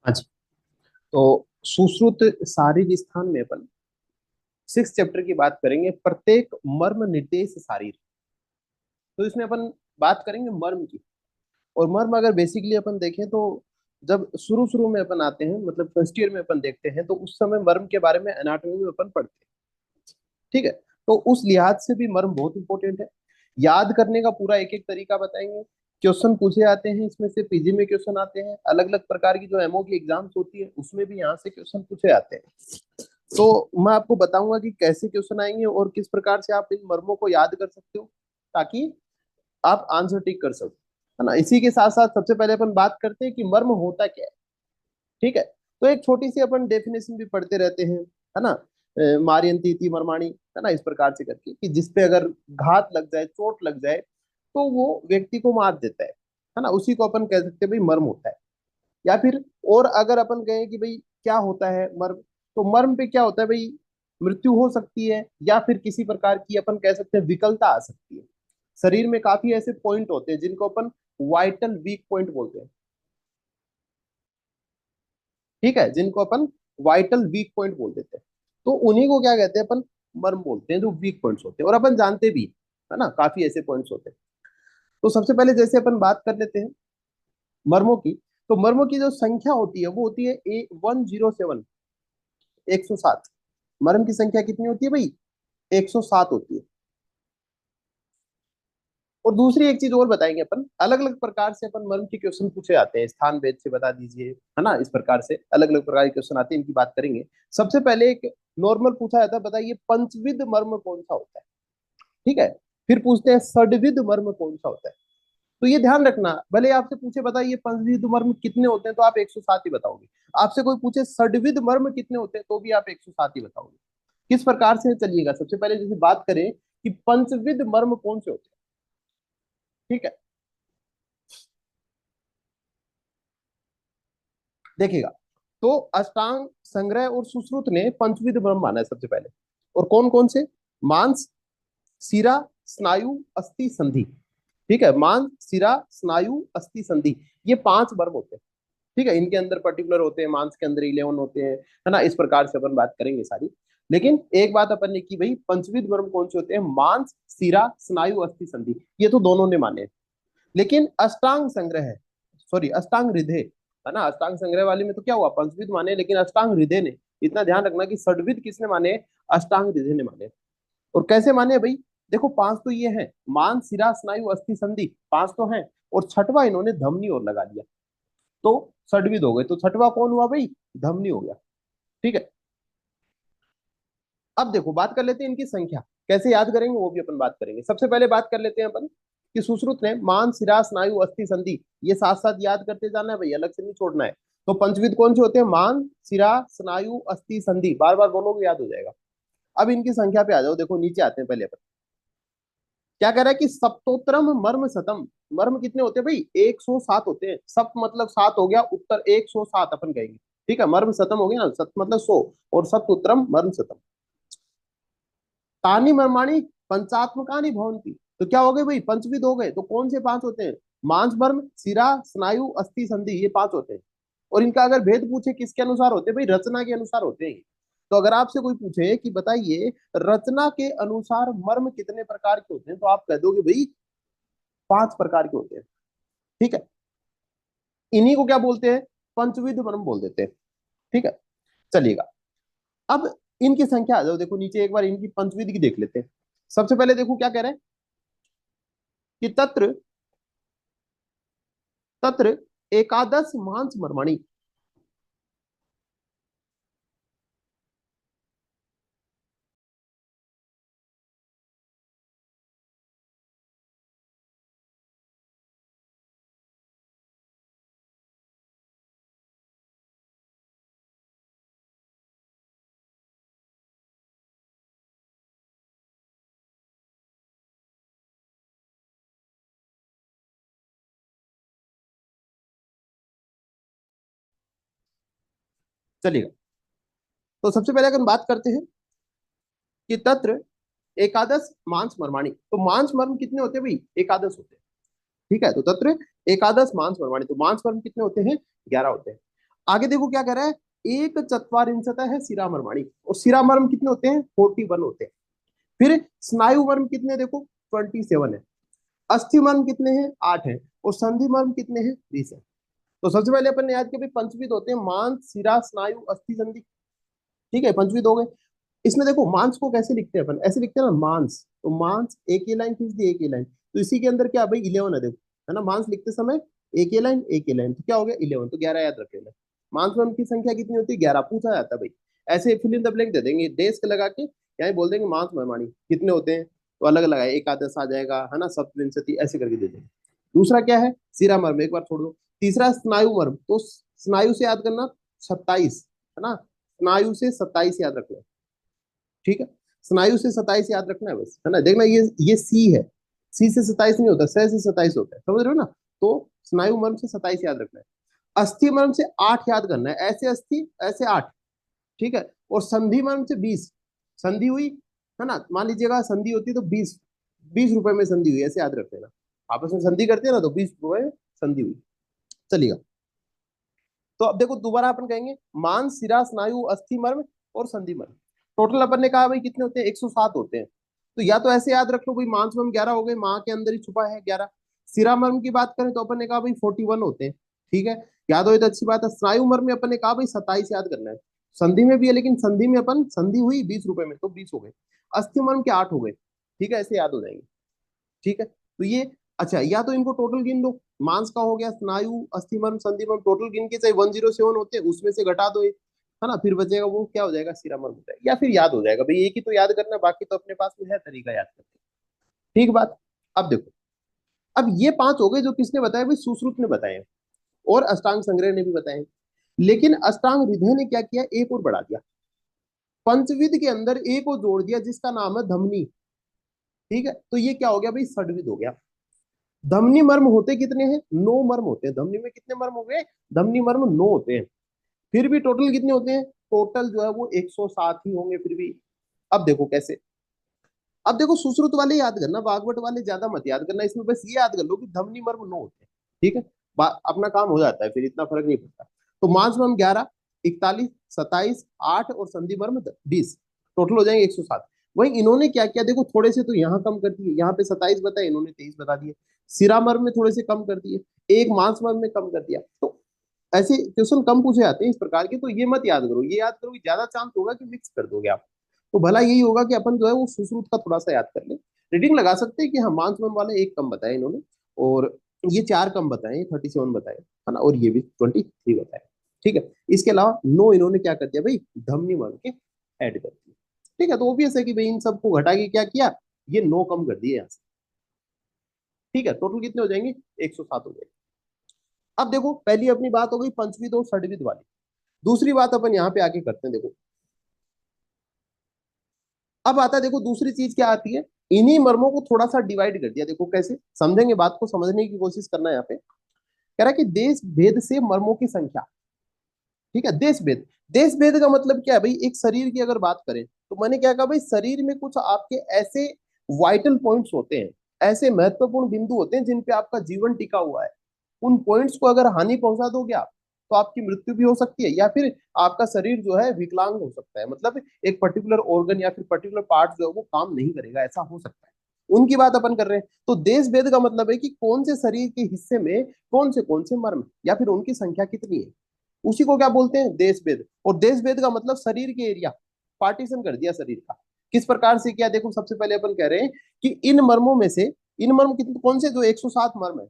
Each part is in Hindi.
हाँ जी। तो सुश्रुत शारीर स्थान में अपन 6 चैप्टर की बात करेंगे, प्रत्येक मर्म निर्देश शारीर। तो इसमें अपन बात करेंगे मर्म की। और मर्म अगर बेसिकली अपन देखें तो जब शुरू शुरू में अपन आते हैं, मतलब फर्स्ट ईयर में अपन देखते हैं, तो उस समय मर्म के बारे में एनाटॉमी में अपन पढ़ते हैं। ठीक है। तो उस लिहाज से भी मर्म बहुत इंपॉर्टेंट है। याद करने का पूरा एक एक तरीका बताएंगे। क्वेश्चन पूछे आते हैं इसमें से, पीजी में क्वेश्चन आते हैं, अलग अलग प्रकार की जो एमओ की एग्जाम्स होती है उसमें भी यहाँ से क्वेश्चन पूछे आते हैं। तो मैं आपको बताऊंगा कि कैसे क्वेश्चन आएंगे और किस प्रकार से आप इन मर्मों को याद कर सकते हो, ताकि आप आंसर टिक कर सको, है ना। इसी के साथ साथ सबसे पहले अपन बात करते हैं कि मर्म होता क्या है। ठीक है। तो एक छोटी सी अपन डेफिनेशन भी पढ़ते रहते हैं, है ना। मारियंती इति मर्माणी, है ना, इस प्रकार से करके कि जिसपे अगर घात लग जाए, चोट लग जाए, तो वो व्यक्ति को मार देता है ना। उसी को अपन कह सकते हैं भाई मर्म होता है। या फिर और अगर अपन कहें कि भाई क्या होता है मर्म, तो मर्म पे क्या होता है भाई, मृत्यु हो सकती है, या फिर किसी प्रकार की अपन कह सकते हैं विकलता आ सकती है। शरीर में काफी ऐसे पॉइंट होते हैं जिनको अपन वाइटल वीक पॉइंट बोलते हैं। ठीक है, जिनको अपन वाइटल वीक पॉइंट बोल देते हैं। तो उन्हीं को क्या कहते हैं अपन, मर्म बोलते हैं, जो वीक पॉइंट्स होते हैं। और अपन जानते भी, है ना, काफी ऐसे पॉइंट्स होते हैं। तो सबसे पहले जैसे अपन बात कर लेते हैं मर्मों की। तो मर्मों की जो संख्या होती है वो होती है A107, 107। मर्म की संख्या कितनी होती है भाई, 107 होती है। और दूसरी एक चीज और बताएंगे अपन, अलग अलग प्रकार से अपन मर्म के क्वेश्चन पूछे जाते हैं, स्थान भेद से बता दीजिए, है ना। इस प्रकार से अलग अलग प्रकार के क्वेश्चन आते हैं, इनकी बात करेंगे। सबसे पहले एक नॉर्मल पूछा जाता है, बताइए पंचविध मर्म कौन सा होता है। ठीक है। फिर पूछते हैं षड्विध मर्म कौन सा होता है। तो ये ध्यान रखना, भले आपसे पूछे बताइए पंचविध मर्म कितने होते हैं, तो आप 107 ही बताओगे। आपसे कोई पूछे षड्विध मर्म कितने होते हैं, तो भी आप 107 ही बताओगे। किस प्रकार से चलिएगा, सबसे पहले जैसे बात करें कि पंचविध मर्म कौन से होते हैं। ठीक है। देखिएगा, तो अष्टांग संग्रह और सुश्रुत ने पंचविध ब्रह्म माना है सबसे पहले। और कौन कौन से, मांस, शिरा, स्नायु, अस्थि, संधि। ठीक है, मांस, शिरा, स्नायु, अस्थि, संधि, ये 5 वर्म होते हैं। ठीक है, इनके अंदर पर्टिकुलर होते हैं, मांस के अंदर 11 होते हैं, है ना। इस प्रकार से अपन बात करेंगे सारी। लेकिन एक बात अपन ने की भाई, पंचविध वर्म कौन से होते हैं, मांस, शिरा, स्नायु, अस्थि, संधि, ये तो दोनों ने माने। लेकिन अष्टांग संग्रह है, सॉरी अष्टांग हृदय, है ना। अष्टांग संग्रह वाले में तो क्या हुआ, पंचविध माने, लेकिन अष्टांग हृदय ने, इतना ध्यान रखना कि षड्विध किसने माने, अष्टांग हृदय ने माने। और कैसे माने भाई, देखो 5 तो ये हैं, मान, सिरा, स्नायु, अस्थि, संधि, 5 तो हैं। और छठवा इन्होंने धमनी और लगा दिया, तो षड्विध हो गए। तो छठवा कौन हुआ भाई, धमनी हो गया। ठीक है। अब देखो बात कर लेते हैं इनकी संख्या, कैसे याद करेंगे वो भी अपन बात करेंगे। सबसे पहले बात कर लेते हैं अपन कि सुश्रुत ने मान, सिरा, स्नायु, अस्थि, संधि, ये साथ साथ याद करते जाना है भाई, अलग से नहीं छोड़ना है। तो पंचविध कौन से होते हैं, मान, सिरा, स्नायु, अस्थि, संधि, बार बार बोलोगे याद हो जाएगा। अब इनकी संख्या पे आ जाओ, देखो नीचे आते हैं पहले अपन। क्या कह रहा है कि सप्तोत्तरम मर्म शतम, मर्म कितने होते हैं भाई, 107 होते हैं। सप्त मतलब 7 हो गया, उत्तर 107 अपन कहेंगे। ठीक है, मर्म शतम हो गया ना, सत मतलब 100, और सप्त उत्तरम मर्म शतम। तानी मर्माणी पंचात्मकानी भवंती, तो क्या हो गए भाई, पंचविध हो गए। तो कौन से 5 होते हैं, मांस मर्म, शिरा, स्नायु, अस्थि, संधि, ये 5 होते हैं। और इनका अगर भेद पूछे किसके अनुसार होते हैं भाई, रचना के अनुसार होते हैं। तो अगर आपसे कोई पूछे कि बताइए रचना के अनुसार मर्म कितने प्रकार के होते हैं, तो आप कह दोगे भाई 5 प्रकार के होते हैं। ठीक है, इन्हीं को क्या बोलते हैं, पंचविध मर्म बोल देते हैं। ठीक है, चलिएगा। अब इनकी संख्या आ जाओ, देखो नीचे एक बार इनकी पंचविध की देख लेते हैं। सबसे पहले देखो क्या कह रहे हैं कि तत्र तत्र एकादश मांस मर्मणि। चलिएगा, तो सबसे पहले अगर बात करते हैं कि तत्र एकादश मांस मर्माणी, तो मांस मर्म कितने होते हैं भाई, एकादश होते हैं। ठीक है, तो तत्र एकादश मांस मर्माणी, तो मांस मर्म कितने होते हैं, 11 होते हैं। आगे देखो क्या कह रहा है, एक चत्वारिंशतः है शिरा मर्माणी, और शिरा मर्म कितने होते हैं, 41 होते हैं। फिर स्नायु मर्म कितने, देखो 27 है। अस्थि मर्म कितने हैं, 8 है। और संधि मर्म कितने हैं, 20 है। तो सबसे पहले अपन ने याद किया भाई पंचविध होते हैं, मांस शिरा स्नायु अस्थि संधि। ठीक है, पंचविध हो गए। इसमें देखो मांस को कैसे लिखते हैं अपन, ऐसे लिखते हैं ना मांस, तो मांस एक ही लाइन खींच दी, एक ही लाइन, तो इसी के अंदर क्या भाई 11 है, देखो है ना, मांस लिखते समय एक ही लाइन एक ही लाइन, तो क्या हो गया 11, तो 11 याद रख लेना। मांस में उनकी संख्या कितनी होती है, 11 पूछा जाता है भाई। ऐसे फिल इन द ब्लैंक दे देंगे, डेस्क लगा के यहाँ बोल देंगे मांस मेहमानी कितने होते हैं, तो अलग अलग है, एकादश आ जाएगा है ना, सप्तविंशति ऐसे करके दे देंगे। दूसरा क्या है, सीरा मर्म, एक बार छोड़ दो। तीसरा स्नायु मर्म, तो स्नायु से याद करना 27 है ना, स्नायु से 27 याद रखना है। ठीक है, स्नायु से 27 याद रखना है बस, है ना, देखना ये सी है, सी से 27 नहीं होता, स से 27 होता है, समझ रहे हो ना। तो स्नायु मर्म से 27 याद रखना है। अस्थि मर्म से 8 याद करना है, ऐसे अस्थि ऐसे 8। ठीक है, और संधि मर्म से 20, संधि हुई है ना, मान लीजिएगा संधि होती है तो 20, 20 रुपए में संधि हुई, ऐसे याद रख लेना। आपस में संधि करते हैं ना, तो 20 रुपए में संधि हुई। चलिएगा, तो अब देखो दोबारा अपन कहेंगे मांस शिरा स्नायु अस्थि मर्म और संधि मर्म, टोटल अपन ने कहा भाई कितने होते हैं, 107 होते हैं। तो या तो ऐसे याद रख लो भाई मांस मर्म 11 हो गए, मां के अंदर ही छुपा है 11। शिरा मर्म की बात करें तो अपन ने कहा भाई 41 होते हैं। ठीक है, याद हो तो अच्छी बात है। स्नायु मर्म में अपन ने कहा भाई 27 याद करना है। संधि में भी है, लेकिन संधि में अपन संधि हुई 20 रुपए में, तो 20 हो गए। अस्थि मर्म के 8 हो गए। ठीक है, ऐसे याद हो जाएंगे। ठीक है, तो ये, अच्छा या तो इनको टोटल गिन लो, मांस का हो गया, स्नायु अस्थिमर्म संधिमर्म, टोटल गिन के चाहे 107 होते हैं उसमें से घटा दो एक, है ना, फिर बचेगा वो क्या हो जाएगा, सिरामर्म हो जाएगा, या फिर याद हो जाएगा भाई, एक ही तो याद करना, बाकी तो अपने पास में है तरीका याद करने का। ठीक बात। अब देखो, अब ये 5 हो गए जो किसने बताया भाई, सुश्रुत ने बताए, और अष्टांग संग्रह ने भी बताए। लेकिन अष्टांग हृदय ने क्या किया, एक और बढ़ा दिया, पंचविध के अंदर एक और जोड़ दिया जिसका नाम है धमनी। ठीक है, तो ये क्या हो गया भाई, षडविध हो गया। धमनी मर्म होते कितने हैं, 9 मर्म होते हैं, धमनी में कितने मर्म हो गए, धमनी मर्म 9 होते हैं। फिर भी टोटल कितने होते हैं, टोटल जो है वो 107 ही होंगे फिर भी। अब देखो कैसे, अब देखो सुश्रुत वाले याद करना, बागवट वाले ज्यादा मत याद करना, इसमें बस ये याद कर लो कि धमनी मर्म 9 होते हैं। ठीक है, अपना काम हो जाता है, फिर इतना फर्क नहीं पड़ता। तो मांस मर्म 11, 41, 27, 8 और संधि मर्म 20, टोटल हो जाएंगे 107। वही इन्होंने क्या किया, देखो थोड़े से तो यहाँ कम कर दिए, यहाँ पे 27 बताए, इन्होंने 23 बता दिए। सिरा मर्म में थोड़े से कम कर दिए, एक मांस मर्म में कम कर दिया। तो ऐसे क्वेश्चन कम पूछे जाते हैं इस प्रकार के, तो ये मत याद करो, ये याद करो कि ज्यादा चांस होगा कि मिक्स कर दोगे आप। तो भला यही होगा कि अपन जो है वो सुश्रुत का थोड़ा सा याद कर ले। रीडिंग लगा सकते हैं कि हाँ मांस मर्म वाले एक कम बताए इन्होंने, और ये 4 कम बताए, 37 बताए, है ना, और ये भी 23 बताए। ठीक है, इसके अलावा 9 इन्होंने क्या कर दिया भाई, धमनी मान के ऐड कर दिया। ठीक है, तो ऑब्वियस है कि भाई इन सबको घटा के क्या किया, ये 9 कम कर दिए यहाँ से। ठीक है, टोटल कितने हो जाएंगे, 107 हो जाएंगे। अब देखो पहली अपनी बात हो गई पंचविध और षडविध वाली। दूसरी बात अपन यहाँ पे आके करते हैं, देखो अब आता है, देखो दूसरी चीज क्या आती है, इन्हीं मर्मों को थोड़ा सा डिवाइड कर दिया, देखो कैसे समझेंगे, बात को समझने की कोशिश करना है यहाँ पे। कह रहा है कि देश भेद से मर्मों की संख्या। ठीक है, देश भेद, देश भेद का मतलब क्या है भाई, एक शरीर की अगर बात करें तो मैंने क्या कहा भाई, शरीर में कुछ आपके ऐसे वाइटल पॉइंट्स होते हैं, ऐसे महत्वपूर्ण बिंदु होते हैं जिन पे आपका जीवन टिका हुआ है। उन पॉइंट्स को अगर हानि पहुंचा दोगे आप, तो आपकी मृत्यु भी हो सकती है, या फिर आपका शरीर जो है विकलांग हो सकता है, मतलब एक पर्टिकुलर ऑर्गन या फिर पर्टिकुलर पार्ट जो है वो काम नहीं करेगा, ऐसा हो सकता है। उनकी बात अपन कर रहे हैं, तो देश भेद का मतलब है कि कौन से शरीर के हिस्से में कौन से मर्म, या फिर उनकी संख्या कितनी है, उसी को क्या बोलते हैं, देश भेद। और देश भेद का मतलब शरीर के एरिया, पार्टीशन कर दिया शरीर का। किस प्रकार से किया, देखो सबसे पहले अपन कह रहे हैं कि इन मर्मों में से, इन मर्म कितने, कौन से, जो 107 मर्म है।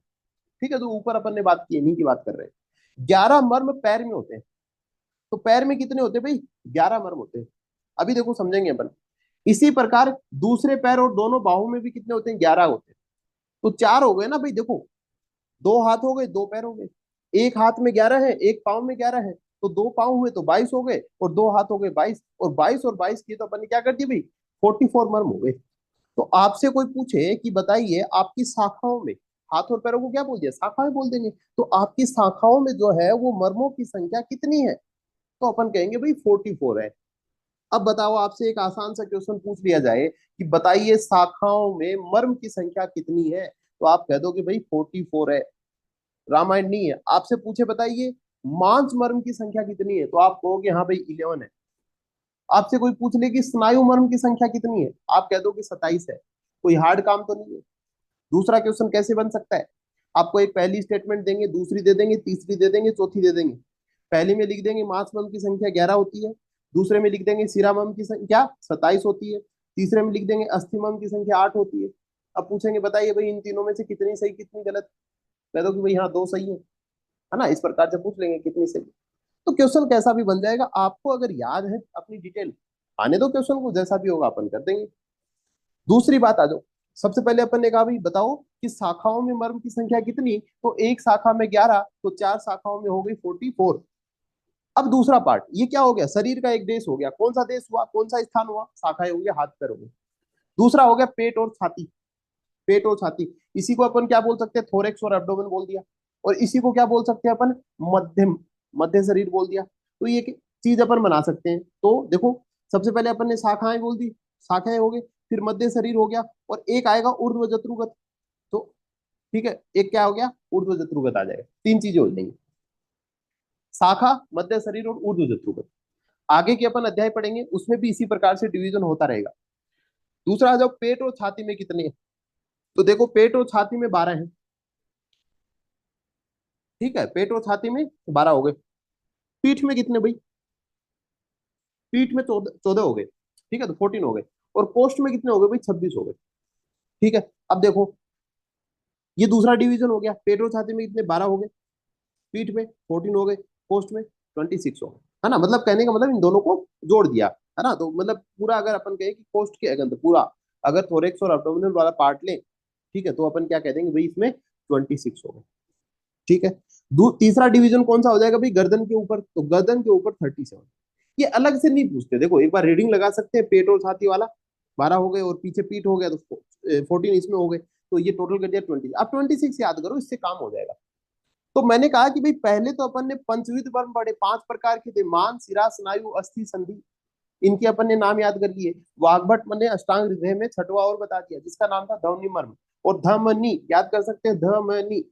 ठीक है, जो ऊपर अपन ने बात की है, इन्हीं की बात कर रहे हैं। 11 मर्म पैर में होते हैं, तो पैर में कितने होते हैं भाई, 11 मर्म होते हैं। अभी देखो समझेंगे अपन। इसी प्रकार दूसरे पैर और दोनों बाहों में भी कितने होते हैं, 11 होते हैं। तो 4 हो गए ना भाई, देखो 2 हाथ हो गए, 2 पैर हो गए, एक हाथ में 11 है, एक पाँव में 11 है, तो 2 पाँव हुए तो 22 हो गए, और 2 हाथ हो गए 22, और 22 और 22 की तो अपन ने क्या कर दी भाई, 44 मर्म हो गए। तो आपसे कोई पूछे कि बताइए आपकी शाखाओं में, हाथ और पैरों को क्या बोल दिया, शाखाएं बोल देंगे, तो आपकी शाखाओं में जो है वो मर्मों की संख्या कितनी है, तो अपन कहेंगे भाई 44 है। अब बताओ आपसे एक आसान सा क्वेश्चन पूछ लिया जाए कि बताइए शाखाओं में मर्म की संख्या कितनी है, तो आप कह दो कि भाई 44 है। रामायण नहीं है, आपसे पूछे बताइए मांस मर्म की संख्या कितनी है, तो आप कहोगे हाँ भाई 11 है। आपसे कोई पूछ ले कि स्नायु मर्म की संख्या कितनी है, आप कह दो कि 27 है। कोई हार्ड काम तो नहीं है। दूसरा क्वेश्चन कैसे बन सकता है, आपको एक पहली स्टेटमेंट देंगे, दूसरी दे देंगे, तीसरी दे देंगे, चौथी दे देंगे। पहली में लिख देंगे मास मम की संख्या 11 होती है, दूसरे में लिख देंगे सिरा मम की संख्या 27 होती है, तीसरे में लिख देंगे अस्थि मम की संख्या 8 होती है। अब पूछेंगे बताइए भाई इन तीनों में से कितनी सही कितनी गलत, कह दो कि भाई हाँ दो सही है ना, इस प्रकार से पूछ लेंगे कितनी सही। तो क्वेश्चन कैसा भी बन जाएगा, आपको अगर याद है अपनी डिटेल, आने दो क्वेश्चन को, जैसा भी होगा अपन कर देंगे। दूसरी बात आ जाओ, सबसे पहले अपन ने कहा भाई बताओ कि शाखाओं में मर्म की संख्या कितनी, तो एक शाखा में 11, तो चार शाखाओं में हो गई 44। अब दूसरा पार्ट ये क्या हो गया, शरीर का एक देश हो गया, कौन सा देश हुआ, कौन सा स्थान हुआ, शाखाएं हो गया, हाथ पैर हो गए। दूसरा हो गया पेट और छाती, पेट और छाती, इसी को अपन क्या बोल सकते हैं, थोरेक्स और एब्डोमेन बोल दिया। और इसी को क्या बोल सकते हैं अपन, मध्यम, मध्य शरीर बोल दिया। तो ये चीज अपन बना सकते हैं। तो देखो सबसे पहले अपन ने शाखाएं बोल दी, शाखाएं हो गई, फिर मध्य शरीर हो गया, और एक आएगा ऊर्ध्व जत्रुगत। तो ठीक है, एक क्या हो गया, ऊर्ध्व जत्रुगत आ जाएगा, तीन चीजें हो जाएंगी, शाखा, मध्य शरीर और ऊर्ध्व जत्रुगत। आगे के अपन अध्याय पढ़ेंगे उसमें भी इसी प्रकार से डिवीजन होता रहेगा। दूसरा जब पेट और छाती में कितने हैं, तो देखो पेट और छाती में 12 है। ठीक है, पेट और छाती में 12 हो गए। पीठ में कितने भाई, पीठ में 14 हो गए। ठीक है, तो 14 हो गए। और कोष्ठ में कितने हो गए भाई, 26 हो गए। ठीक है, अब देखो ये दूसरा डिवीजन हो गया, पेट और छाती में कितने, 12 हो गए, पीठ में 14 हो गए, कोष्ठ में 26 हो गए। है ना, मतलब कहने का मतलब इन दोनों को जोड़ दिया। है ना, तो मतलब पूरा अगर अपन कहें कि कोष्ठ के अगर पूरा अगर थोरेक्स और अब्डोमिनल वाला पार्ट लें, ठीक है, तो अपन क्या कह देंगे भाई इसमें 26 हो गए। ठीक है, तीसरा डिवीजन कौन सा हो जाएगा भाई, गर्दन के ऊपर, तो गर्दन के ऊपर 37। ये अलग से नहीं पूछते, देखो एक बार रीडिंग लगा सकते हैं, पेट और छाती वाला 12 हो गए, और पीछे पीठ हो गया तो 14 इसमें हो गए, तो ये टोटल कर दिया 20। अब 26 याद करो, इससे काम हो जाएगा। तो मैंने कहा कि भाई पहले तो अपन ने पंचविध वर्म पढ़े, 5 प्रकार के थे, मान, शिरा, स्नायु, अस्थि, संधि, इनके अपन ने नाम याद कर लिए। वाग्भट ने अष्टांग हृदय में छठवा और बता दिया, जिसका नाम था धमनी मर्म। और धमनी याद कर सकते हैं, धमनी,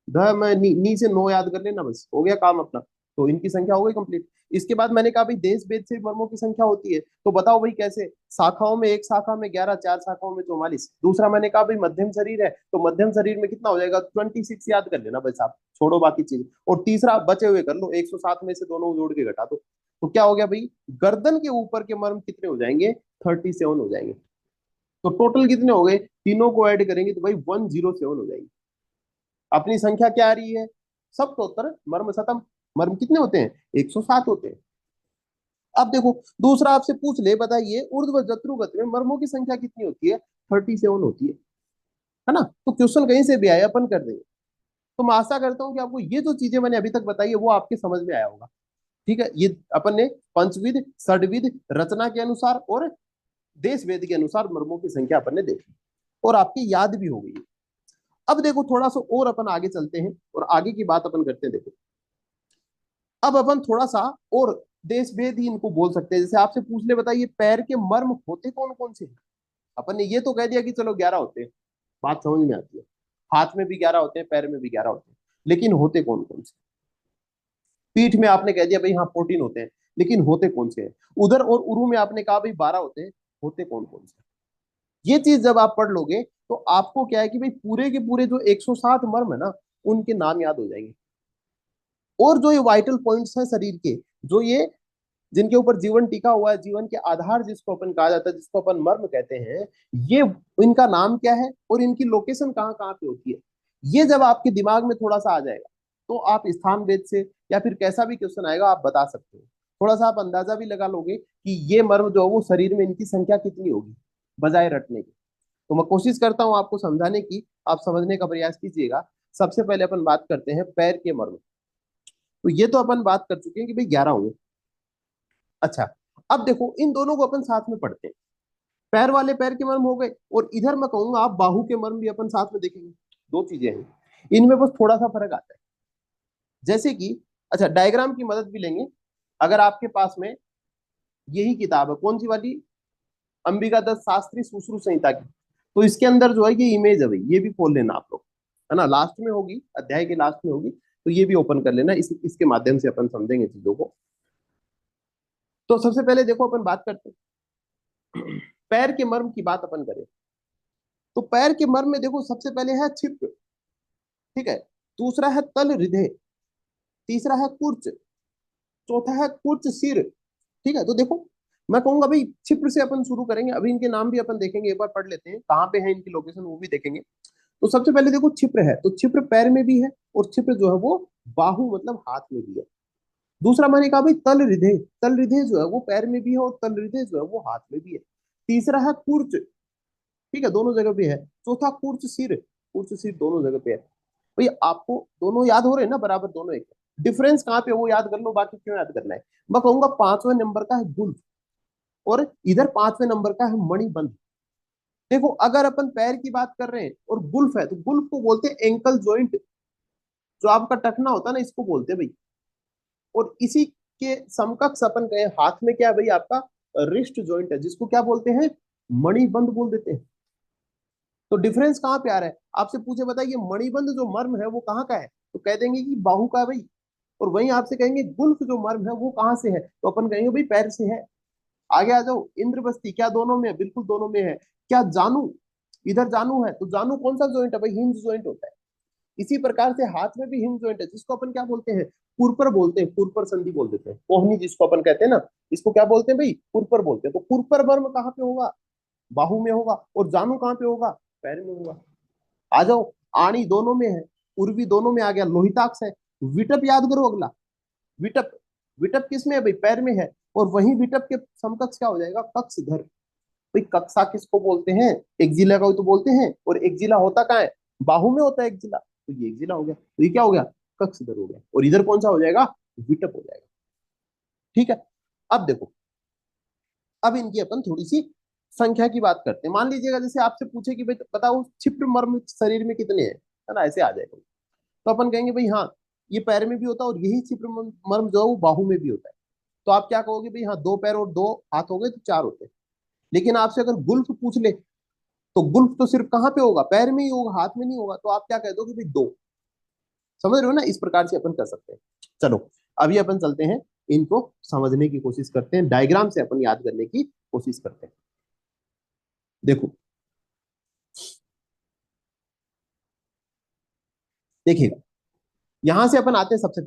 ध में नी से नो याद कर लेना, बस हो गया काम अपना। तो इनकी संख्या हो गई कंप्लीट। इसके बाद मैंने कहा भाई देश भेद से वर्मों की संख्या होती है, तो बताओ भाई कैसे, शाखाओं में एक शाखा में 11, चार शाखाओं में 44। दूसरा मैंने कहा भाई मध्यम शरीर है, तो मध्यम शरीर में कितना हो जाएगा, 26 याद कर लेना बस आप, छोड़ो बाकी चीज। और तीसरा बचे हुए कर लो, 107 में से दोनों जोड़ के घटा दो, तो क्या हो गया भाई, गर्दन के ऊपर के मर्म कितने हो जाएंगे, 37 हो जाएंगे। तो टोटल कितने हो गए, तीनों को ऐड करेंगे तो भाई 107 हो जाएंगे। अपनी संख्या क्या आ रही है, सप्तोत्तर मर्म शतम। मर्म कितने होते हैं, 107 होते हैं। अब देखो दूसरा आपसे पूछ ले, बताइए ऊर्ध्व जत्रुगत में मर्मों की संख्या कितनी होती है, 37 होती है ना। तो क्वेश्चन कहीं से भी आया अपन कर देंगे। तो मैं आशा करता हूँ कि आपको ये जो चीजें मैंने अभी तक बताई है वो आपके समझ में आया होगा। ठीक है, ये अपन ने पंचविध, षडविध, रचना के अनुसार और देश वेद के अनुसार मर्मों की संख्या अपन ने देखी, और आपकी याद भी हो गई। अब देखो थोड़ा सा और अपन आगे चलते हैं और आगे की बात अपन करते हैं। देखो अब अपन थोड़ा सा और देश भेद ही इनको बोल सकते हैं। जैसे आपसे पूछ ले बताइए पैर के मर्म होते कौन कौन से हैं? अपन ने ये तो कह दिया कि चलो 11 होते हैं, बात समझ में आती है, हाथ में भी 11 होते हैं, पैर में भी 11 होते हैं, लेकिन होते कौन कौन से। पीठ में आपने कह दिया भाई हाँ 14 होते हैं, लेकिन होते कौन से हैं। उधर और उरु में आपने कहा भाई 12 होते हैं, होते कौन कौन से। ये चीज जब आप पढ़ लोगे तो आपको क्या है कि भाई पूरे के पूरे जो 107 मर्म है ना, उनके नाम याद हो जाएंगे। और जो ये वाइटल पॉइंट्स हैं शरीर के, जो ये जिनके ऊपर जीवन टिका हुआ है, जीवन के आधार जिसको अपन कहा जाता है, जिसको अपन मर्म कहते हैं, ये इनका नाम क्या है और इनकी लोकेशन कहाँ कहाँ पे होती है, ये जब आपके दिमाग में थोड़ा सा आ जाएगा, तो आप स्थान भेद से या फिर कैसा भी क्वेश्चन आएगा आप बता सकते हो। थोड़ा सा आप अंदाजा भी लगा लोगे कि ये मर्म जो है वो शरीर में इनकी संख्या कितनी होगी, बजाय रटने की। तो मैं कोशिश करता हूँ आपको समझाने की, आप समझने का प्रयास कीजिएगा। सबसे पहले अपन बात करते हैं पैर के मर्म। तो ये तो अपन बात कर चुके हैं कि भाई 11 होंगे। अच्छा, अब देखो इन दोनों को अपन साथ में पढ़ते हैं। पैर वाले पैर के मर्म हो गए, और इधर मैं कहूंगा आप बाहू के मर्म भी अपन साथ में देखेंगे। दो चीजें हैं, इनमें बस थोड़ा सा फर्क आता है। जैसे कि अच्छा डायग्राम की मदद भी लेंगे। अगर आपके पास में यही किताब है, कौन सी वाली, अंबिका दत्त शास्त्री सुश्रुत संहिता की, तो इसके अंदर जो है ये इमेज है भाई, ये भी खोल लेना आप लोग, है ना, लास्ट में होगी, अध्याय के लास्ट में होगी। तो ये भी ओपन कर लेना, इसके माध्यम से अपन समझेंगे चीजों को। तो सबसे पहले देखो अपन बात करते हैं पैर के मर्म की बात अपन करें, तो पैर के मर्म में देखो सबसे पहले है छिप, ठीक है, दूसरा है तल हृदय, तीसरा है कुर्च, चौथा है कुर्च सिर। ठीक है, तो देखो मैं कहूंगा भाई छिप्र से अपन शुरू करेंगे, अभी इनके नाम भी अपन देखेंगे, एक बार पढ़ लेते हैं कहाँ पे है इनकी लोकेशन वो भी देखेंगे। तो सबसे पहले देखो छिप्र है, तो छिप्र पैर में भी है, और छिप्र जो है वो बाहु मतलब हाथ में भी है। दूसरा मैंने कहा भाई तल हृदय, तल हृदय जो है वो पैर में भी है, और तल हृदय जो है वो हाथ में भी है। तीसरा है कुर्च, ठीक है, दोनों जगह पे है। चौथा कुर्च सिर, कुर्च सिर दोनों जगह पे है। भाई आपको दोनों याद हो रहे हैं ना, बराबर दोनों एक है। डिफरेंस कहाँ पे वो याद कर लो, बाकी क्यों याद करना है। मैं कहूंगा 5वें नंबर का है गुल्फ, और इधर 5वें नंबर का है मणिबंध। देखो अगर अपन पैर की बात कर रहे हैं और गुल्फ है, तो गुल्फ को बोलते हैं एंकल जॉइंट, जो आपका टखना होता है ना, इसको बोलते हैं भाई। और इसी के समकक्ष अपन कहें हाथ में क्या है भाई, आपका रिस्ट जॉइंट है, जिसको क्या बोलते हैं, मणिबंध बोल देते हैं। तो डिफरेंस कहाँ पे आ रहा है, आपसे पूछे बताइए मणिबंध जो मर्म है वो कहाँ का है, तो कह देंगे कि बाहु का है भाई। और वहीं आपसे कहेंगे गुल्फ जो मर्म है वो कहाँ से है, तो अपन कहेंगे भाई पैर से है। आगे आ जाओ, इंद्रबस्ती क्या दोनों में है, बिल्कुल दोनों में है। क्या जानू, इधर जानू है, तो जानू कौन सा जॉइंट है भाई, हिंज जॉइंट होता है। इसी प्रकार से हाथ में भी हिंज जॉइंट है, जिसको अपन क्या बोलते हैं, कुरपर बोलते हैं, कुरपर संधि बोल देते हैं, कोहनी जिसको अपन कहते हैं ना, इसको क्या बोलते हैं भाई, कुरपर बोलते हैं। तो कुरपर वर्म कहाँ पे होगा, बाहु में होगा। और जानू कहाँ पे होगा, पैर में होगा। आ जाओ, आणी दोनों में है, उर्वी दोनों में आ गया, लोहिताक्ष है। विटप याद करो अगला, विटप, विटप किस में है भाई, पैर में है। और वहीं विटप के समकक्ष क्या हो जाएगा, कक्षधर। भाई कक्षा किसको बोलते हैं, एक्जिला को तो बोलते हैं, और एक्जिला होता कहाँ है, बाहु में होता है एक्जिला, तो ये एक्जिला हो गया, तो ये क्या हो गया, कक्षधर हो गया। और इधर कौन सा हो जाएगा, विटप हो जाएगा। ठीक है, अब देखो, अब इनकी अपन थोड़ी सी संख्या की बात करते हैं। मान लीजिएगा जैसे आपसे पूछे कि भाई बताओ क्षिप्र मर्म शरीर में कितने हैं, है ना, ऐसे आ जाएगा। तो अपन कहेंगे भाई हाँ, ये पैर में भी होता है, और यही क्षिप्र मर्म जो है वो बाहु में भी होता है। तो आप क्या कहोगे भाई, हाँ दो पैर और दो हाथ हो गए तो चार होते हैं। लेकिन आपसे अगर गुल्फ पूछ ले, तो गुल्फ तो सिर्फ कहाँ पे होगा, पैर में ही होगा, हाथ में नहीं होगा। तो आप क्या कह दोगे भाई, दो। समझ रहे हो ना, इस प्रकार से अपन कर सकते हैं। चलो अभी अपन चलते हैं, इनको समझने की कोशिश करते हैं, डायग्राम से अपन याद करने की कोशिश करते हैं। देखो, देखिएगा, यहां से अपन आते हैं सबसे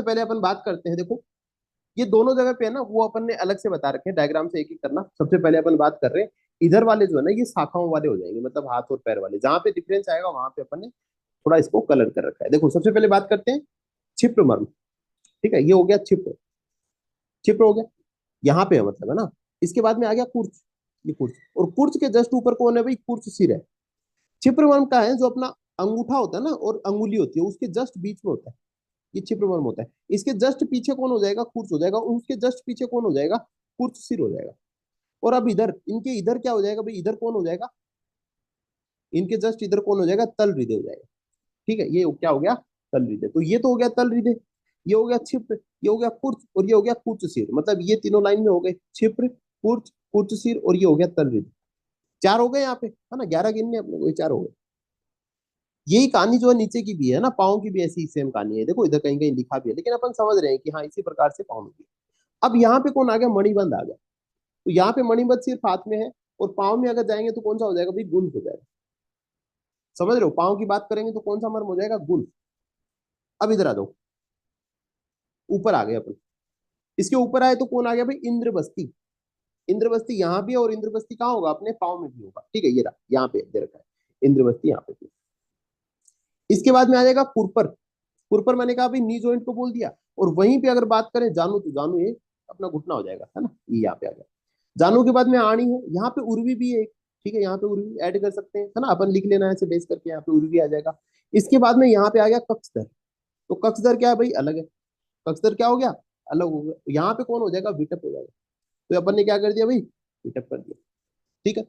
पहले अपन बात करते हैं। देखो ये दोनों जगह पे है ना, वो अपन ने अलग से बता रखे हैं, डायग्राम से एक एक करना। सबसे पहले अपन बात कर रहे हैं, इधर वाले जो है ना, ये शाखाओं वाले हो जाएंगे, मतलब हाथ और पैर वाले। जहां पे डिफरेंस आएगा वहां पे अपन ने थोड़ा इसको कलर कर रखा है। देखो सबसे पहले बात करते हैं क्षिप्र मर्म। ठीक है, ये हो गया क्षिप्र, क्षिप्र हो गया, यहाँ पे है मतलब, है ना। इसके बाद में आ गया कुर्च, ये कुर्च, और कुर्च के जस्ट ऊपर कौन है भाई, कुर्च सिर है। क्षिप्र मर्म का है जो अपना अंगूठा होता है ना, और अंगुली होती है, उसके जस्ट बीच में होता है, ये क्षिप्र मर्म होता है। इसके जस्ट पीछे कौन हो जाएगा, कुर्च हो जाएगा, और उसके जस्ट पीछे कौन हो जाएगा, कुर्च सिर हो जाएगा। और अब इधर इनके इधर क्या हो जाएगा भाई, इधर कौन हो जाएगा, इनके जस्ट इधर कौन हो जाएगा, तल हृदय हो जाएगा। ठीक है, ये क्या हो गया, तल हृदय। तो ये तो हो गया तल हृदय, ये हो गया क्षिप्र, ये हो गया कुर्च, और ये हो गया कुर्च सिर। मतलब ये तीनों लाइन में हो गए, क्षिप्र, कुर्च, कुर्च सिर, और ये हो गया तल हृदय। चार हो गए यहाँ पे, है ना, 11 गिनने अपने को, चार हो गए। यही कहानी जो है नीचे की भी है ना, पाँव की भी ऐसी सेम कहानी है। देखो इधर कहीं कहीं लिखा भी है, लेकिन अपन समझ रहे हैं कि हाँ इसी प्रकार से पाँव में भी। अब यहाँ पे कौन आ गया, मणिबंध आ गया। तो यहाँ पे मणिबंध सिर्फ हाथ में है, और पाँव में अगर जाएंगे तो कौन सा हो जाएगा भाई, गुल्फ हो जाएगा। समझ रहे हो, पाँव की बात करेंगे तो कौन सा मर्म हो जाएगा, गुल्फ। अब इधर आ जाओ, ऊपर आ गए अपन। इसके ऊपर आए तो कौन आ गया भाई, इंद्रबस्ती। इंद्रबस्ती यहाँ भी है, और इंद्रबस्ती कहाँ होगा, अपने पाँव में भी होगा। ठीक है, ये रहा यहाँ पे दे रखा है, इंद्रबस्ती यहाँ पे भी। इसके बाद में आ जाएगा कुरपर। कुरपर मैंने कहा भाई नी जॉइंट को बोल दिया। और वहीं पे अगर बात करें जानू, तो जानू ये अपना घुटना हो जाएगा, है ना, ये यहाँ पे आ गया। जानू के बाद में आणी है, यहाँ पे उर्वी भी है एक। ठीक है, यहाँ पे उर्वी ऐड कर सकते हैं, है ना, अपन लिख लेना है ऐसे बेस करके, यहाँ पे उर्वी आ जाएगा। इसके बाद में यहाँ पे आ गया कक्षधर। तो कक्षधर क्या है भाई, अलग है। कक्षधर क्या हो गया, अलग हो गया। यहाँ पे कौन हो जाएगा, विटप हो जाएगा। तो अपन ने क्या कर दिया भाई, विटप कर दिया। ठीक है,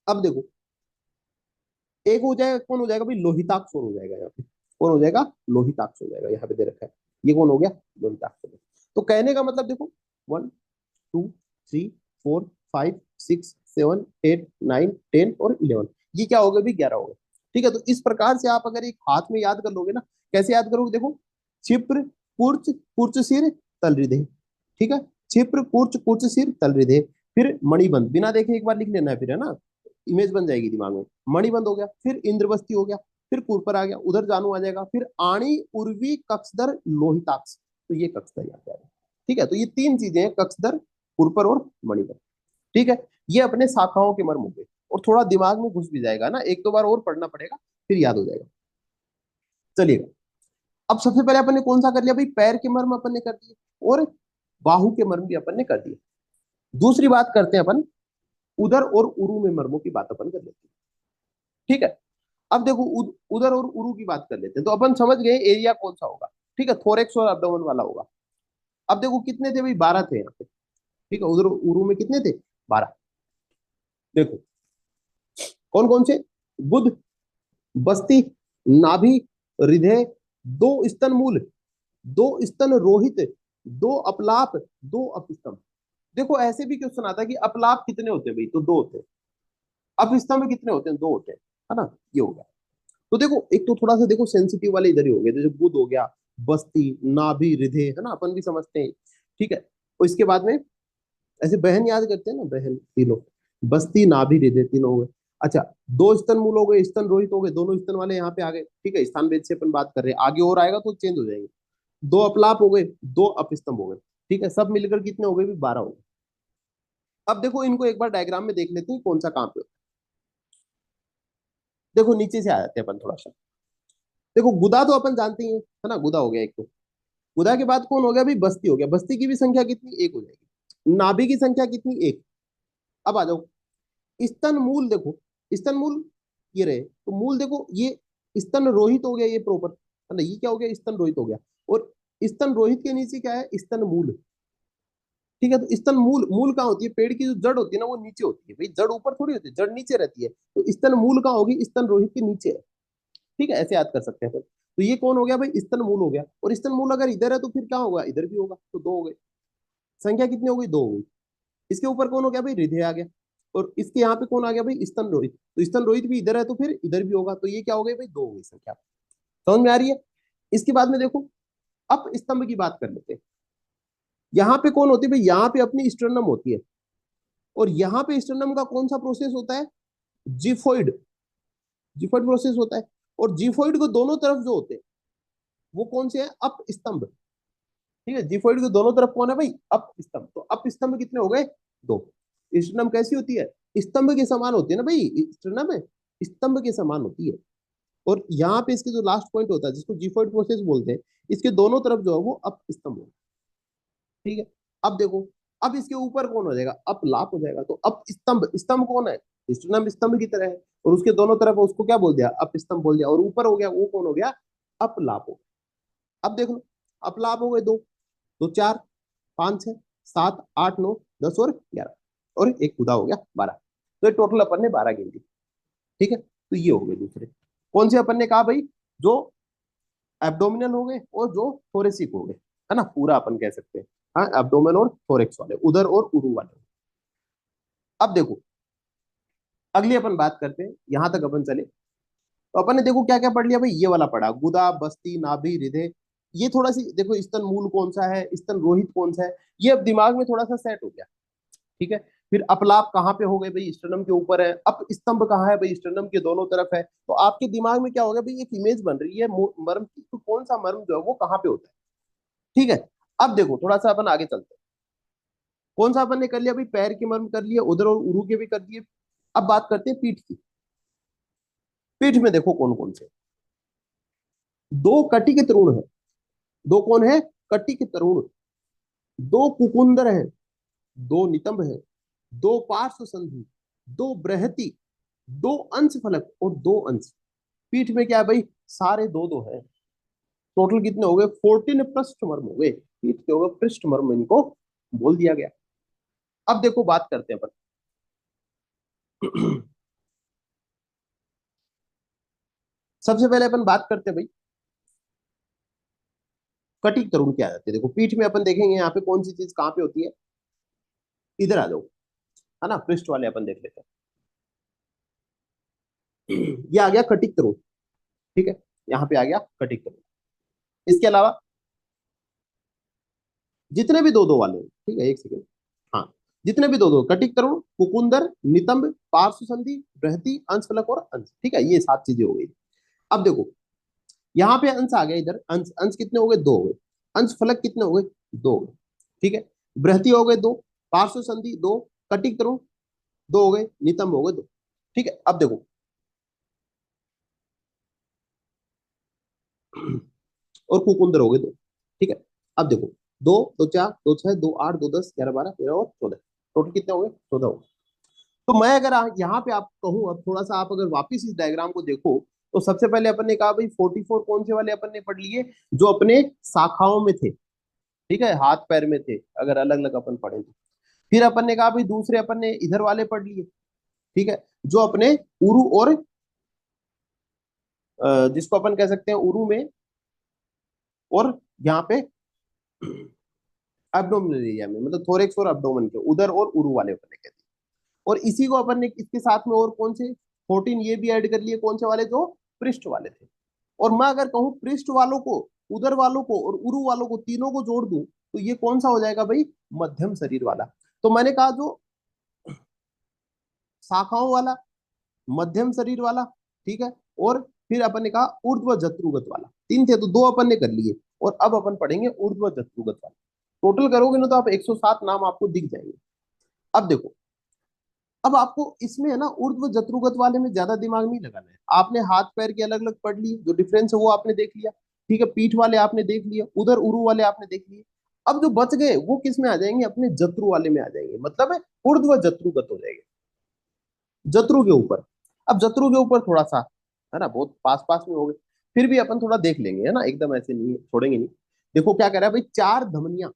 अब देखो, एक हो जाएगा, कौन हो जाएगा भाई, लोहिताक्ष कौन हो जाएगा, यहाँ पे कौन हो जाएगा, लोहिताक्ष हो जाएगा, यहाँ पे दे रखा है। ये कौन हो गया, लोहिताक्ष हो गया। तो कहने का मतलब देखो, 1 2 3 4 5 6 7 8 9 10 और 11, ये क्या हो गए भाई, 11 हो गए। ठीक है, तो इस प्रकार से आप अगर एक हाथ में याद कर लोगे ना, कैसे याद करोगे, देखो, क्षिप्र कुर्च कुर्च सिर तल हृदय, ठीक है, क्षिप्र कुर्च कुर्च सिर तल हृदय, फिर मणिबंध, बिना देखे एक बार लिख लेना है, फिर है ना, इमेज बन जाएगी दिमाग में। मणिबंध हो गया, फिर इंद्रवस्ती हो गया, फिर कुरपर आ गया, उधर जानू आ जाएगा, फिर आणी उर्वी कक्षधर लोहिताक्ष, तो ये कक्षधर याद आएगा। ठीक है, तो ये तीन चीजें हैं, कक्षधर, कुरपर और मणिबंध। ठीक है, ये अपने शाखाओं के मर्म हो गए, और थोड़ा दिमाग में घुस भी जाएगा ना, एक दो बार और पढ़ना पड़ेगा, फिर याद हो जाएगा। चलिएगा, अब सबसे पहले अपन ने कौन सा कर लिया भाई, पैर के मर्म अपन ने कर दिए, और बाहु के मर्म भी अपन ने कर दिए। दूसरी बात करते हैं अपन, उदर और उरु में मर्मों की बात अपन कर लेते हैं। ठीक है, अब देखो उदर और उरु की बात कर लेते हैं, तो अपन समझ गए एरिया कौन सा होगा। ठीक है, थोरेक्स और अब्डोमेन वाला होगा। अब देखो कितने थे भाई, 12 थे यहाँ पे। ठीक है, उधर उरु में कितने थे, 12। देखो कौन कौन से, बुध, बस्ती, नाभि, हृदय, दो स्तन मूल, दो स्तन रोहित, दो अपलाप, दो अपस्तंभ। देखो ऐसे भी क्वेश्चन आता है कि अपलाप कितने होते हैं भाई, तो दो होते हैं। अपस्तंभ कितने होते हैं, दो होते हैं, है ना, ये हो गया। तो देखो एक तो थोड़ा सा देखो सेंसिटिव वाले इधर ही हो गए, जैसे बुध हो गया, बस्ती, नाभि, हृदय, है ना, अपन भी समझते हैं। ठीक है, और इसके बाद में ऐसे बहन याद करते हैं ना, बहन तीनों, बस्ती, नाभि, हृदय, तीनों हो गए। अच्छा, दो स्तन मूल हो गए, स्तन रोहित हो गए, दोनों स्तन वाले यहाँ पे आ गए। ठीक है, स्थान भेद से अपन बात कर रहे हैं, आगे और आएगा तो चेंज हो जाएंगे। दो अपलाप हो गए, दो अपस्तंभ हो गए। ठीक है, सब मिलकर कितने हो गए भी, 12 हो गए। अब देखो इनको एक बार डायग्राम में देख लेते हैं कौन सा कहाँ पे होता है। देखो नीचे से आ जाते हैं अपन थोड़ा सा। देखो गुदा तो अपन जानते ही है ना, गुदा हो गया एक तो। गुदा के बाद कौन हो गया भाई, बस्ती हो गया। बस्ती की भी संख्या कितनी, एक हो जाएगी। नाभि की संख्या कितनी, एक। अब आ जाओ स्तन मूल, देखो स्तन मूल ये रहे, तो मूल देखो ये स्तन रोहित हो गया, ये प्रॉपर है ना, ये क्या हो गया, स्तन रोहित हो गया। और स्तन रोहित के नीचे क्या है, स्तन मूल। ठीक है, तो स्तन मूल, मूल कहाँ होती है, पेड़ की जो जड़ होती है ना वो नीचे होती है भाई, जड़ ऊपर थोड़ी होती है, जड़ नीचे रहती है। तो स्तन मूल कहाँ होगी, स्तन रोहित के नीचे है। ठीक है, ऐसे याद कर सकते हैं फिर। तो ये कौन हो गया भाई, स्तन मूल हो गया। और स्तन मूल अगर इधर है तो फिर क्या होगा, इधर भी होगा, तो दो हो गए। संख्या कितनी हो गई, दो हो गई। इसके ऊपर कौन हो गया भाई, हृदय आ गया। और इसके यहाँ पे कौन आ गया भाई, स्तन रोहित। तो स्तन रोहित भी इधर है तो फिर इधर भी होगा, तो ये क्या हो गई भाई, दो हो गई संख्या। समझ में आ रही है। इसके बाद में देखो अब स्तंभ की बात कर लेते हैं। यहाँ पे कौन होती है भाई, यहाँ पे अपनी स्टर्नम होती है। और यहाँ पे स्टर्नम का कौन सा प्रोसेस होता है, जिफोइड। जिफोइड प्रोसेस होता है। और जिफोइड को दोनों तरफ जो होते हैं वो कौन से हैं, अप स्तंभ। ठीक है, जिफोइड के दोनों तरफ कौन है भाई, अप स्तंभ। तो अप स्तंभ कितने हो गए, दो। स्टर्नम कैसी होती है, स्तंभ के समान होती है ना भाई, स्टर्नम है स्तंभ के समान होती है। और यहाँ पे इसके जो लास्ट पॉइंट होता है जिसको जिफोइड प्रोसेस बोलते हैं, इसके दोनों तरफ जो है वो अप स्तंभ होगा। ठीक है, अब देखो अब इसके ऊपर कौन हो जाएगा, अप लाप हो जाएगा। तो अप स्तंभ, स्तंभ कौन है, स्टर्नम स्तंभ की तरह है, और उसके दोनों तरफ उसको क्या बोल दिया, अप स्तंभ बोल दिया। और ऊपर हो गया वो कौन हो गया, अप लाप हो गया। अब देख लो अप लाप हो गए दो, तो चार, पांच, छह, सात, आठ, नौ, 10 और 11, और एक खुदा हो गया 12। तो टोटल अपन ने 12 गिन दी। ठीक है, तो ये हो गए दूसरे। कौन से अपन ने कहा भाई, जो एब्डोमिनल हो गए और जो थोरेसिक हो गए, है ना, पूरा अपन कह सकते हैं। हाँ, एब्डोमेन और थोरेक्स वाले, उदर और उरु वाले। अब देखो अगली अपन बात करते हैं, यहां तक अपन चले। तो अपन ने देखो क्या क्या पढ़ लिया भाई, ये वाला पढ़ा, गुदा, बस्ती, नाभि, हृदय। ये थोड़ा सी देखो, स्तन मूल कौन सा है, स्तन रोहित कौन सा है, ये अब दिमाग में थोड़ा सा सेट हो गया। ठीक है, फिर अपलाप कहाँ पे हो गए भाई, स्टर्नम के ऊपर है। अप स्तंभ कहाँ है भाई, स्टर्नम के दोनों तरफ है। तो आपके दिमाग में क्या हो गया भाई, एक इमेज बन रही है मर्म की, तो कौन सा मर्म जो है वो कहाँ पे होता है। ठीक है, अब देखो थोड़ा सा अपन आगे चलते हैं। कौन सा अपन ने कर लिया भाई, पैर के मर्म कर लिए, उधर और उरु के भी कर दिए। अब बात करते हैं पीठ की। पीठ में देखो कौन कौन से, दो कटिक तरुण है। दो कौन है, कटिक तरुण। दो कुकुंदर है, दो नितंब है, दो पार्श्व संधि, दो बृहति, दो अंश फलक और दो अंश। पीठ में क्या है भाई, सारे दो दो है। टोटल कितने हो गए, 14 पृष्ठ मर्म हो गए। पीठ के हो गए पृष्ठ मर्म, इनको बोल दिया गया। अब देखो बात करते हैं अपन। सबसे पहले अपन बात करते हैं भाई, कटिक तरुण क्या जाती है। देखो पीठ में अपन देखेंगे यहाँ पे कौन सी चीज कहाँ पे होती है, इधर आ जाओ, है ना, पृष्ठ वाले अपन देख लेते हैं। ये आ गया कटिक तरुण। ठीक है, यहाँ पे आ गया कटिक तरुण। इसके अलावा जितने भी दो दो वाले हैं, ठीक है, एक सेकेंड, हाँ, जितने भी दो दो, कटिक तरुण, कुकुंदर, नितंब, पार्श्व संधि, बृहति, अंशफलक और अंश, ठीक है, ये 7 चीजें हो गई। अब देखो, यहाँ पे अंश आ गया, इधर अंश, अंश कितने हो गए, 2 हो गए। अंश फलक कितने हो गए, 2 हो गए। ठीक है, बृहति हो गए 2, पार्श्व संधि 2, कटिक तरुण 2 हो गए, नितंब हो गए 2। ठीक है, अब देखो, और कुकुंदर हो गए 2। ठीक है, अब देखो, 2 2 4 2 6 2 8 2 10 11 12 13 और 14, टोटल कितने हो गए, 14 हो गए। तो मैं अगर यहाँ पे आप कहूँ, अब थोड़ा सा आप अगर वापिस इस डायग्राम को देखो, तो सबसे पहले अपन ने कहा भाई 44 कौन से वाले अपन ने पढ़ लिए, जो अपने शाखाओं में थे, ठीक है, हाथ पैर में थे, अगर अलग अलग अपन पढ़े तो। फिर अपन ने कहा भाई दूसरे अपन ने इधर वाले पढ़ लिए, ठीक है, जो अपने उरु और जिसको अपन कह सकते हैं उरु में, और यहाँ पे एब्डोमिनल एरिया में, मतलब थोरेक्स और एब्डोमेन के उधर, और उरु वाले अपन ने कहते हैं। और इसी को अपन ने इसके साथ में और कौन से 14 ये भी ऐड कर लिए, कौन से वाले, जो पृष्ठ वाले थे। और मैं अगर कहूँ पृष्ठ वालों को, उदर वालों को और उरु वालों को, तीनों को जोड़ दूं, तो ये कौन सा हो जाएगा भाई, मध्यम शरीर वाला। तो मैंने कहा जो शाखाओं वाला, मध्यम शरीर वाला, ठीक है, और फिर अपन ने कहा ऊर्ध्व जत्रुगत वाला, 3 थे तो 2 अपन ने कर लिए, और अब अपन पढ़ेंगे ऊर्ध्व जत्रुगत वाला। टोटल करोगे ना तो आप 107 नाम आपको दिख जाएंगे। अब देखो, अब आपको इसमें है ना ऊर्ध्व जत्रुगत वाले में ज्यादा दिमाग नहीं लगाना है। आपने हाथ पैर के अलग अलग पढ़ लिए, जो डिफरेंस है वो आपने देख लिया, ठीक है, पीठ वाले आपने देख लिए, उधर उरु वाले आपने देख लिए। अब जो बच गए वो किस में आ जाएंगे, अपने जत्रु वाले में आ जाएंगे, मतलब है ऊर्ध्व जत्रुगत हो जाएंगे, जत्रु के ऊपर। अब जत्रु के ऊपर थोड़ा सा, है ना, बहुत पास पास में हो गए, फिर भी अपन थोड़ा देख लेंगे, है ना, एकदम ऐसे नहीं छोड़ेंगे नहीं। देखो क्या कह रहा है भाई, 4 धमनियां,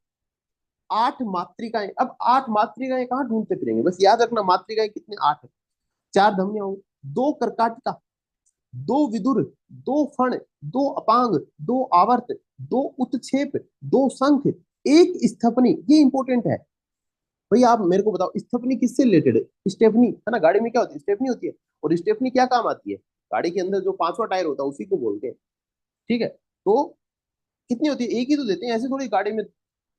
8 मात्रिकाएं। अब 8 मात्रिकाएं कहाँ ढूंढते फिरेंगे, बस याद रखना मात्रिकाएं कितने, 8 है। 4 धमनियां होंगी, 2 कर्काटिका, 2 विदुर, 2 फण, 2 अपांग, 2 आवर्त, 2 उत्क्षेप, 2 संख, 1 स्थपनी। ये इंपॉर्टेंट है भाई, आप मेरे को बताओ स्थपनी किससे रिलेटेड है, स्टेफनी, है ना, गाड़ी में क्या होती है, स्टेफनी होती है। और स्टेफनी क्या काम आती है, गाड़ी के अंदर जो 5वां टायर होता है उसी को बोलते हैं। ठीक है, तो कितनी होती है, एक ही तो देते हैं, ऐसे थोड़ी गाड़ी में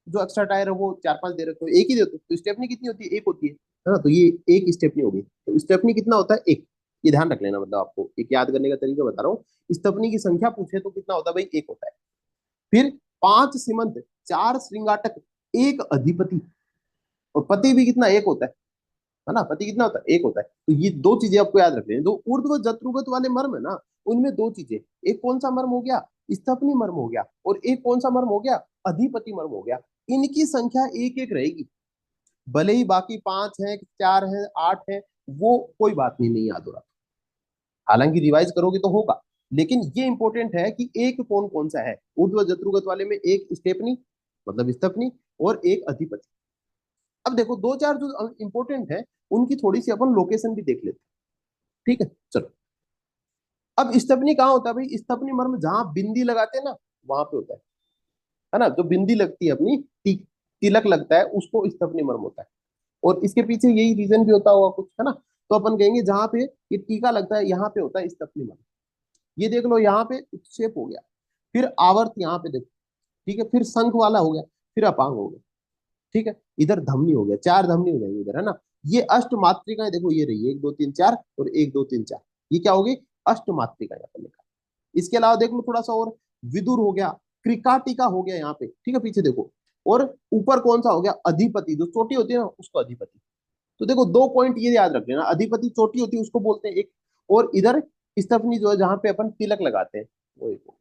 जो एक्स्ट्रा टायर है वो 4 5 दे रखे हो, एक ही देते हो, तो स्टेपनी कितनी होती है, एक होती है ना, तो ये एक स्टेपनी होगी। तो स्टेपनी कितना होता है, एक। ये ध्यान रख लेना, मतलब आपको एक याद करने का तरीका बता रहा हूँ। स्टेपनी की संख्या पूछे तो कितना होता है भाई, एक होता है। फिर 5 सीमंत, 4 श्रृंगाटक, 1 अधिपति, और पति भी कितना, एक होता है ना, पति कितना होता है, एक होता है। तो ये 2 चीजें आपको याद रखनी है। जो ऊर्ध्व जत्रुगत वाले मर्म है ना, उनमें 2 चीजें, एक कौन सा मर्म हो गया, स्थपनी मर्म हो गया, और एक कौन सा मर्म हो गया, अधिपति मर्म हो गया। इनकी संख्या एक एक रहेगी, भले ही बाकी 5 है, 4 है, 8 है, वो कोई बात नहीं, नहीं याद हो रहा, हालांकि रिवाइज करोगे तो होगा। लेकिन ये इंपॉर्टेंट है कि एक कौन कौन सा है, ऊर्ध्व जत्रुगत वाले में एक स्टेपनी, मतलब स्थपनी, और एक अधिपति। अब देखो 2 4 जो इंपॉर्टेंट है, उनकी थोड़ी सी अपन लोकेशन भी देख लेते हैं। ठीक है, चलो। अब स्तपनी कहाँ होता है भाई, स्तपनी मर्म जहां बिंदी लगाते हैं ना, वहां पे होता है ना, जो बिंदी लगती है अपनी, तिलक लगता है, उसको स्तपनी मर्म होता है। और इसके पीछे यही रीजन भी होता होगा कुछ, है ना। तो अपन कहेंगे जहां पे ये टीका लगता है, यहाँ पे होता है स्तपनी मर्म। ये देख लो, यहाँ पे उत्क्षेप हो गया, फिर आवर्त यहाँ पे देखो, ठीक है, फिर शंख वाला हो गया, फिर अपांग हो गया, ठीक है, इधर धमनी हो गया, 4 धमनी हो जाएंगे इधर, है ना। ये अष्ट मात्रिकाएं देखो, ये रही 1 2 3 4, और 1 2 3 4, ये क्या होगी, अष्ट मात्रिकाएं अपन लिखा। इसके अलावा देख लो थोड़ा सा और, विदुर हो गया, क्रिकाटिका हो गया यहाँ पे, ठीक है, पीछे देखो। और ऊपर कौन सा हो गया, अधिपति, जो चोटी होती है ना उसको अधिपति। तो देखो 2 पॉइंट ये याद रख लेना, अधिपति चोटी होती है उसको बोलते हैं एक, और इधर स्थपनी जो है जहां पे अपन तिलक लगाते हैं, वो एक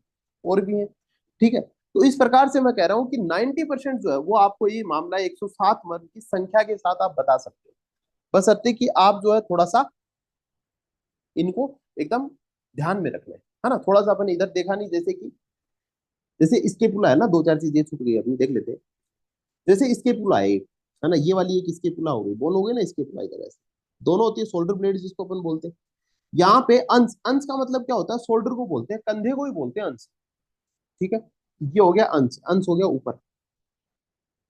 और भी है। ठीक है, तो इस प्रकार से मैं कह रहा हूँ कि 90% जो है वो आपको ये मामला 107 मर्द की संख्या के साथ आप बता सकते हो, बशर्ते कि आप जो है थोड़ा सा इनको एकदम ध्यान में रख लें, है ना। थोड़ा सा अपन इधर देखा नहीं, जैसे कि जैसे स्केपुला है ना, 2 4 चीजें छूट गई अपनी, देख लेते हैं। जैसे स्केपुला है एक, है ना, ये वाली एक स्केपुला हो गई, बोन हो गई ना स्केपुला, इधर ऐसे दोनों होती है शोल्डर ब्लेड जिसको अपन बोलते हैं। यहाँ पे अंश, अंश का मतलब क्या होता है, शोल्डर को बोलते हैं, कंधे को ही बोलते हैं अंश। ठीक है, ये हो गया अंश, अंश हो गया ऊपर।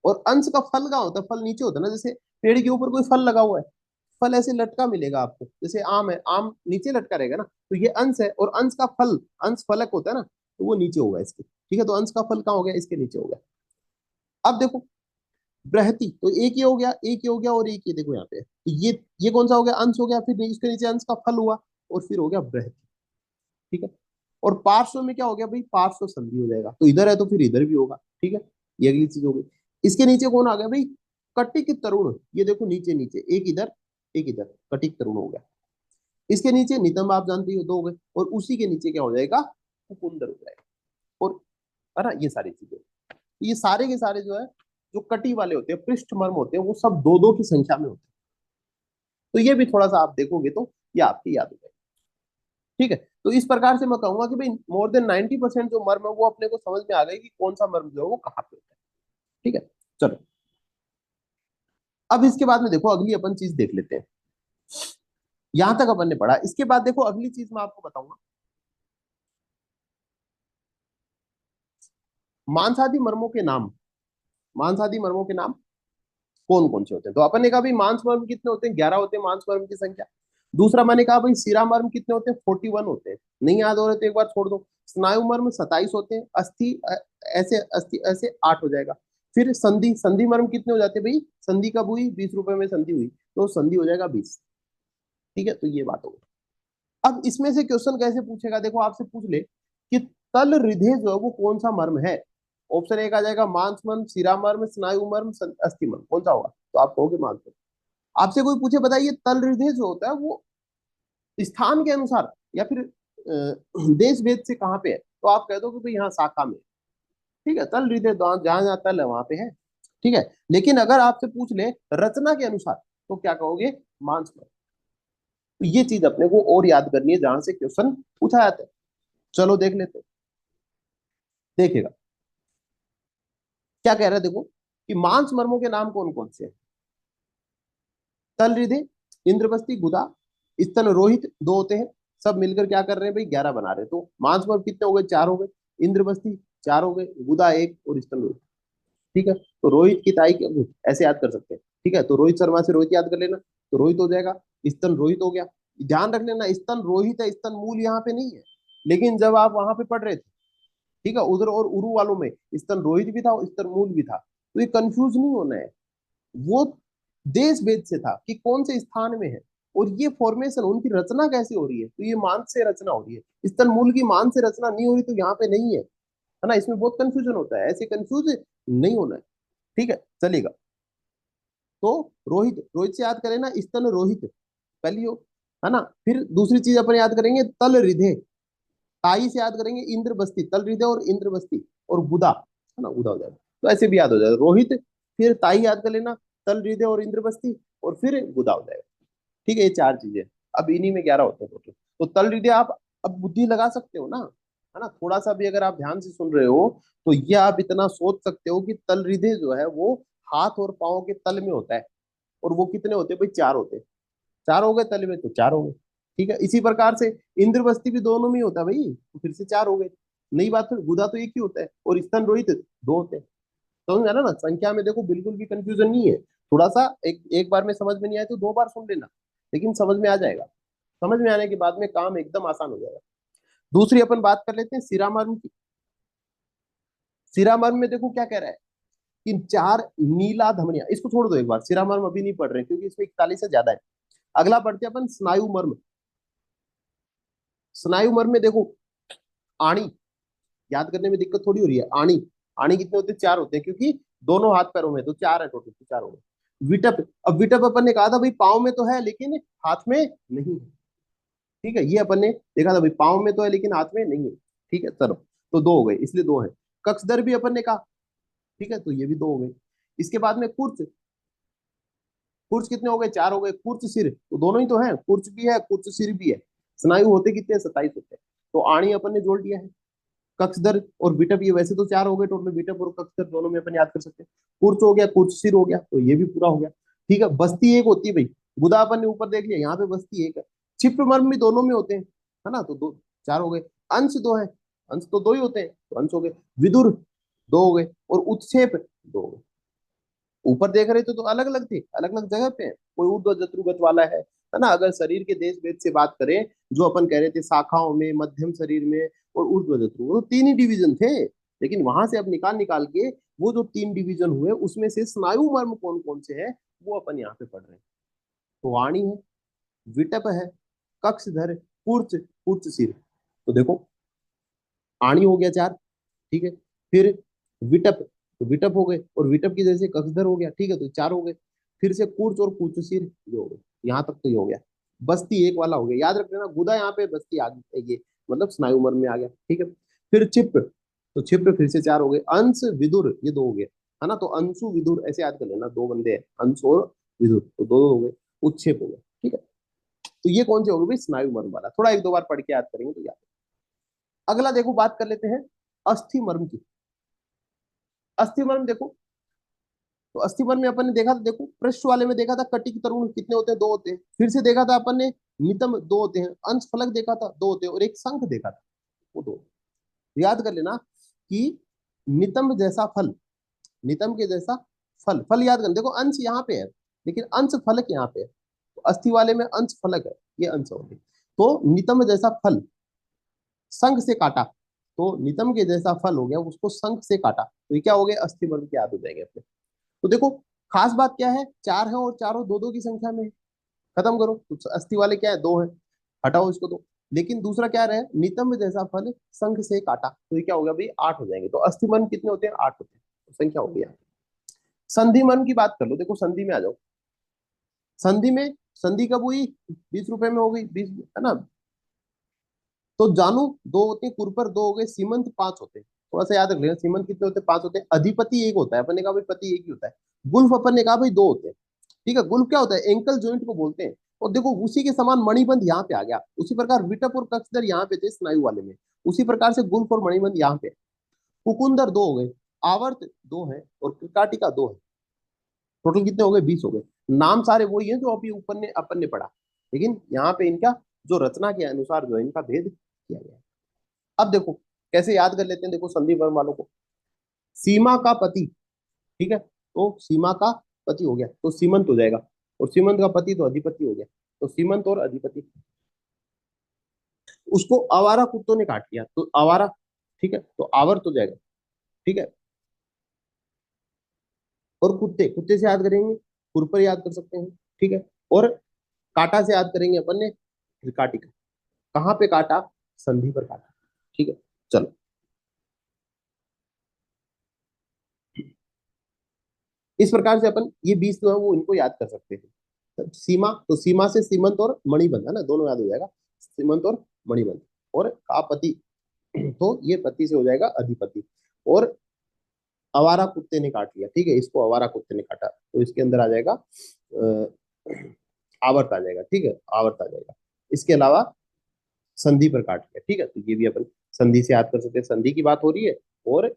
और अंश का फल कहाँ होता है, फल नीचे होता है ना, जैसे पेड़ के ऊपर कोई फल लगा हुआ है, फल ऐसे लटका मिलेगा आपको, जैसे आम है, आम नीचे लटका रहेगा ना, तो ये अंश है, और अंश का फल, अंश फलक होता है ना, तो वो नीचे होगा इसके, ठीक है, तो अंश का फल कहाँ हो गया, इसके नीचे हो गया। अब देखो बृहति, तो एक ये हो गया, एक ये हो गया, और एक ये देखो यहाँ पे, तो ये कौन सा हो गया, अंश हो गया, फिर इसके नीचे अंश का फल हुआ, और फिर हो गया बृहति, ठीक है। और पार्श्व में क्या हो गया भाई, पार्श्व संधि हो जाएगा, तो इधर है तो फिर इधर भी होगा, ठीक है, ये अगली चीज हो गई। इसके नीचे कौन आ गया भाई, कटिक तरुण, ये देखो नीचे नीचे, एक इधर एक इधर, कटिक तरुण हो गया। इसके नीचे नितंब, आप जानते हो, दो हो गए, और उसी के नीचे क्या हो जाएगा, कुकुंदर हो जाएगा, और है ना, ये सारी चीजें, ये सारे के सारे जो है, जो कटी वाले होते हैं, पृष्ठ मर्म होते हैं, वो सब दो दो की संख्या में होते हैं। तो ये भी थोड़ा सा आप देखोगे तो ये आपकी याद हो जाएगी, ठीक है। तो इस प्रकार से मैं कहूंगा कि भाई मोर देन 90% जो मर्म है वो अपने को समझ में आ गई कि कौन सा मर्म जो है वो कहाँ पे होता है, ठीक है। चलो, अब इसके बाद में देखो अगली अपन चीज देख लेते हैं, यहां तक अपन ने पढ़ा, इसके बाद देखो अगली चीज मैं आपको बताऊंगा, मांसादी मर्मों के नाम, मांसादी मर्मों के नाम कौन कौन से होते हैं। तो अपन ने कहा भाई मांस मर्म कितने होते हैं, 11 होते हैं मांस मर्म की संख्या। दूसरा मैंने कहा भाई शिरा मर्म कितने होते हैं, 41 होते हैं, नहीं याद हो रहे तो एक बार छोड़ दो। स्नायु मर्म 27 होते हैं, अस्थि ऐसे 8 हो जाएगा। फिर संधि, संधि मर्म कितने हो जाते हैं भाई, संधि कब हुई, 20 रुपए में संधि हुई, तो संधि हो जाएगा 20, ठीक है, तो ये बात होगी। अब इसमें से क्वेश्चन कैसे पूछेगा, देखो आपसे पूछ ले कि तल हृदय जो है वो कौन सा मर्म है। ऑप्शन एक आ जाएगा मांस मर्म, शिरा मर्म, स्नायु मर्म, अस्थि मर्म, कौन सा होगा, तो आप कहोगे मांस मर्म। आपसे कोई पूछे बताइए तल हृदय जो होता है वो स्थान के अनुसार या फिर देश भेद से कहाँ पे है, तो आप कह दो कि भाई यहाँ शाखा में, ठीक है, तल हृदय जहां जहां तल है वहां पे है, ठीक है। लेकिन अगर आपसे पूछ ले रचना के अनुसार, तो क्या कहोगे, मांस मर्म। तो ये चीज अपने को और याद करनी है जहां से क्वेश्चन पूछा जाता है। चलो देख लेते हैं, देखिएगा क्या कह रहा है, देखो कि मांस मर्मों के नाम कौन कौन से हैं। तल हृदय, इंद्रबस्ती, गुदा, स्तन रोहित, दो होते हैं, सब मिलकर क्या कर रहे हैं भाई, 11 बना रहे हैं। तो मांस मर्म कितने हो गए, 4 हो गए, इंद्रबस्ती 4 हो गए, गुदा एक, और स्तन रोहित, ठीक है। तो रोहित की ताई के ऐसे याद कर सकते हैं, ठीक है, तो रोहित शर्मा से रोहित याद कर लेना, तो रोहित हो जाएगा, स्तन रोहित हो गया। ध्यान रख लेना स्तन रोहित है, स्तन मूल यहाँ पे नहीं है, लेकिन जब आप वहां पे पढ़ रहे थे, ठीक है, उधर और उरु वालों में स्तन रोहित भी था और स्तन मूल भी था, तो ये कंफ्यूज नहीं होना है, वो देश भेद से था कि कौन से स्थान में है, और ये फॉर्मेशन उनकी रचना कैसे हो रही है, तो ये मान से रचना हो रही है, स्तन मूल की मान से रचना नहीं हो रही तो यहाँ पे नहीं है ना, इसमें बहुत कंफ्यूजन होता है, ऐसे कंफ्यूज नहीं होना है, ठीक है, चलेगा। तो रोहित, रोहित से याद करें ना, स्तन रोहित पहली हो, है ना। फिर दूसरी चीज अपन याद करेंगे तल हृदय, ताई से याद करेंगे इंद्र बस्ती, तल हृदय और इंद्र बस्ती, और गुदा, है ना, गुदा हो जाएगा, तो ऐसे भी याद हो जाएगा रोहित, फिर ताई याद कर लेना, तल हृदय और इंद्र बस्ती, और फिर गुदा हो जाएगा, ठीक है, ये 4 चीजें। अब इन्हीं में 11 होते हैं टोटल, तो तल हृदय आप अब बुद्धि लगा सकते हो ना, है ना, थोड़ा सा भी अगर आप ध्यान से सुन रहे हो, तो ये आप इतना सोच सकते हो कि तल हृदय जो है वो हाथ और पाँव के तल में होता है, और वो कितने होते हैं भाई, 4 होते हैं, 4 हो गए तल में, तो 4 हो गए, ठीक है। इसी प्रकार से इंद्र बस्ती भी दोनों में ही होता है भाई, तो फिर से 4 हो गए। नई बात, फिर गुदा तो एक ही होता है, और स्तन रोहित 2 होते हैं, समझ में आ रहा ना, संख्या में देखो बिल्कुल भी कंफ्यूजन नहीं है। थोड़ा सा एक बार में समझ में नहीं आए तो 2 बार सुन लेना, लेकिन समझ में आ जाएगा, समझ में आने के बाद में काम एकदम आसान हो जाएगा। दूसरी अपन बात कर लेते हैं सिरामर्म की। सिरामर्म में देखो क्या कह रहा है कि 4 नीला धमनिया, इसको छोड़ दो एक बार, सिरामर्म अभी नहीं पढ़ रहे क्योंकि इसमें 41 से ज्यादा है। अगला पढ़ते हैं अपन स्नायु मर्म। स्नायु मर्म में देखो आणी, याद करने में दिक्कत थोड़ी हो रही है, आणी, आणी कितने होते हैं, 4 होते हैं, क्योंकि दोनों हाथ पैरों में, तो 4 है टोटल, तो 4 हो गए। विटप, अब विटप अपन ने कहा था भाई पाँव में तो है लेकिन हाथ में नहीं है, ठीक है, ये अपन ने देखा था भाई पाँव में तो है लेकिन हाथ में नहीं है, ठीक है, चलो, तो 2 हो गए, इसलिए 2 है। कक्षधर भी अपन ने कहा, ठीक है, तो ये भी 2 हो गए। इसके बाद में कुर्च, कुर्च कितने हो गए, 4 हो गए। कुर्च सिर, तो दोनों ही तो है, कुर्च भी है कुर्च सिर भी है। स्नायु होते कितने हैं, 27 होते हैं, तो आणी अपन ने जोड़ दिया है। कक्षधर और बिटप, ये वैसे तो 4 हो गए टोटल, बिटप और कक्षधर दोनों में अपन याद कर सकते हैं। कुर्च हो गया, कुर्च सिर हो गया, तो ये भी पूरा हो गया, ठीक है। बस्ती एक होती है भाई, गुदा अपन ने ऊपर देख लिया, यहाँ पे बस्ती एक है। क्षिप्र मर्म भी दोनों में होते हैं, है ना, तो 2, 4 हो गए। अंश 2 है, अंश तो 2 ही होते हैं, तो अंश हो गए। विदुर 2 हो गए, और उत्क्षेप 2 हो गए। ऊपर देख रहे थे तो अलग अलग थे, अलग अलग जगह पे हैं। कोई ऊर्ध्व जत्रुगत वाला है ना। अगर शरीर के देश भेद से बात करें, जो अपन कह रहे थे शाखाओं में, मध्यम शरीर में और ऊर्ध्व जत्रुगत, वो तीन ही डिवीजन थे। लेकिन वहां से अब निकाल निकाल के वो जो तीन डिवीजन हुए उसमें से स्नायु मर्म कौन कौन से है वो अपन यहाँ पे पढ़ रहे हैं। तो वाणी है, विटप है, कक्षधर, कूर्च, कूर्च सिर। तो देखो, आणी हो गया चार, ठीक है। फिर विटप, तो विटप हो गए, और विटप की जैसे कक्षधर हो गया, ठीक है, तो चार हो गए। फिर से कूर्च और कूर्चशीर ये हो गए। यहाँ तक तो ये हो गया। बस्ती एक वाला हो गया, याद रख लेना, गुदा यहाँ पे, बस्ती आ गई, ये मतलब स्नायु मर्म में आ गया, ठीक है। फिर क्षिप्र, तो क्षिप्र फिर से चार हो गए। अंश, विदुर, ये दो हो गए, है ना। तो अंशु विदुर ऐसे याद कर लेना, दो बंदे हैं, अंश और विदुर, तो दो दो हो गए। उच्छेप हो गया, ठीक है। तो ये कौन से हो गए भाई, स्नायु मर्म वाला। थोड़ा एक दो बार पढ़ के याद करेंगे तो याद। अगला देखो, बात कर लेते हैं अस्थि मर्म की। अस्थि मर्म देखो, तो अस्थि मर्म में अपन ने देखा था, देखो पृष्ठ वाले में देखा था कटिक तरुण कितने होते हैं, दो होते हैं। फिर से देखा था अपन ने नितम दो होते हैं, अंश फलक देखा था दो होते हैं, और एक शंख देखा था, वो दो। याद कर लेना कि नितंब जैसा फल, नितंब के जैसा फल, फल याद कर, देखो अंश यहाँ पे है लेकिन अंश फलक यहाँ पे है। तो अस्थि वाले में अंश फलक है, ये अंश हो गए। तो नितंब जैसा फल, संघ से काटा, तो नितंब के जैसा फल हो गया, उसको संघ से काटा, तो ये क्या हो गया, अस्थि मर्म के याद हो जाएंगे अपने। तो देखो, खास बात क्या है, चार है और चारों दो दो की संख्या में है। खत्म करो, तो अस्थि वाले क्या है, दो है, हटाओ इसको दो। लेकिन दूसरा क्या रहे, नितंब जैसा फल संघ से काटा, तो ये क्या हो गया भाई, आठ हो जाएंगे। तो अस्थि मन कितने होते हैं, आठ होते हैं, तो संख्या हो गई आठ। संधि मन की बात कर लो, देखो संधि में आ जाओ। संधि में, संधि कब हुई, 20 रुपए में हो गई, 20, है ना। तो जानू दो होते हैं, कुरपर दो हो गए, सीमंत पांच होते हैं। थोड़ा सा याद रख लेना, सीमंत कितने होते हैं, पांच होते हैं। अधिपति एक होता है, अपन ने कहा भाई पति एक ही होता है। गुल्फ अपन ने कहा भाई दो होते हैं, ठीक है। गुल्फ क्या होता है, एंकल जॉइंट को बोलते हैं। और देखो उसी के समान मणिबंध यहाँ पे आ गया, उसी प्रकार विटप और कक्षधर यहाँ पे थे स्नायु वाले में, उसी प्रकार से गुल्फ और मणिबंध यहाँ पे। कुकुंदर दो हो गए, आवर्त दो है, और कृकाटिका दो है। टोटल कितने हो गए, 20 हो गए। नाम सारे वही हैं जो अभी ऊपर ने अपन ने पढ़ा, लेकिन यहाँ पे इनका जो रचना के अनुसार जो है इनका भेद किया गया है। अब देखो कैसे याद कर लेते हैं, देखो संधि वर्म वालों को। सीमा का पति, ठीक है, तो सीमा का पति हो गया तो सीमंत हो जाएगा, और सीमंत का पति तो अधिपति हो गया, तो सीमंत और अधिपति। उसको आवारा कुत्तों ने काट लिया, तो आवारा, ठीक है, तो आवर्त हो जाएगा, ठीक है। और कुत्ते, कुत्ते से याद करेंगे, खुरपर याद कर सकते हैं, ठीक है। और काटा से याद करेंगे अपन ने त्रिकाटिका। कहाँ पे काटा, संधि पर काटा, ठीक है। चलो, इस प्रकार से अपन ये 20 जो है वो इनको याद कर सकते हैं। सीमा, तो सीमा से सीमंत और मणिबंध, है ना, दोनों याद हो जाएगा, सीमंत और मणिबंध। और का पति, तो ये पति से हो जाएगा अधिपति। और आवारा कुत्ते ने काट लिया, ठीक है, इसको आवारा कुत्ते ने काटा, तो इसके अंदर आ जाएगा आवर्त आ जाएगा, ठीक है, आवर्त आ जाएगा। इसके अलावा संधि पर काट लिया, ठीक है, तो ये भी अपन संधि से याद कर सकते हैं, संधि की बात हो रही है। और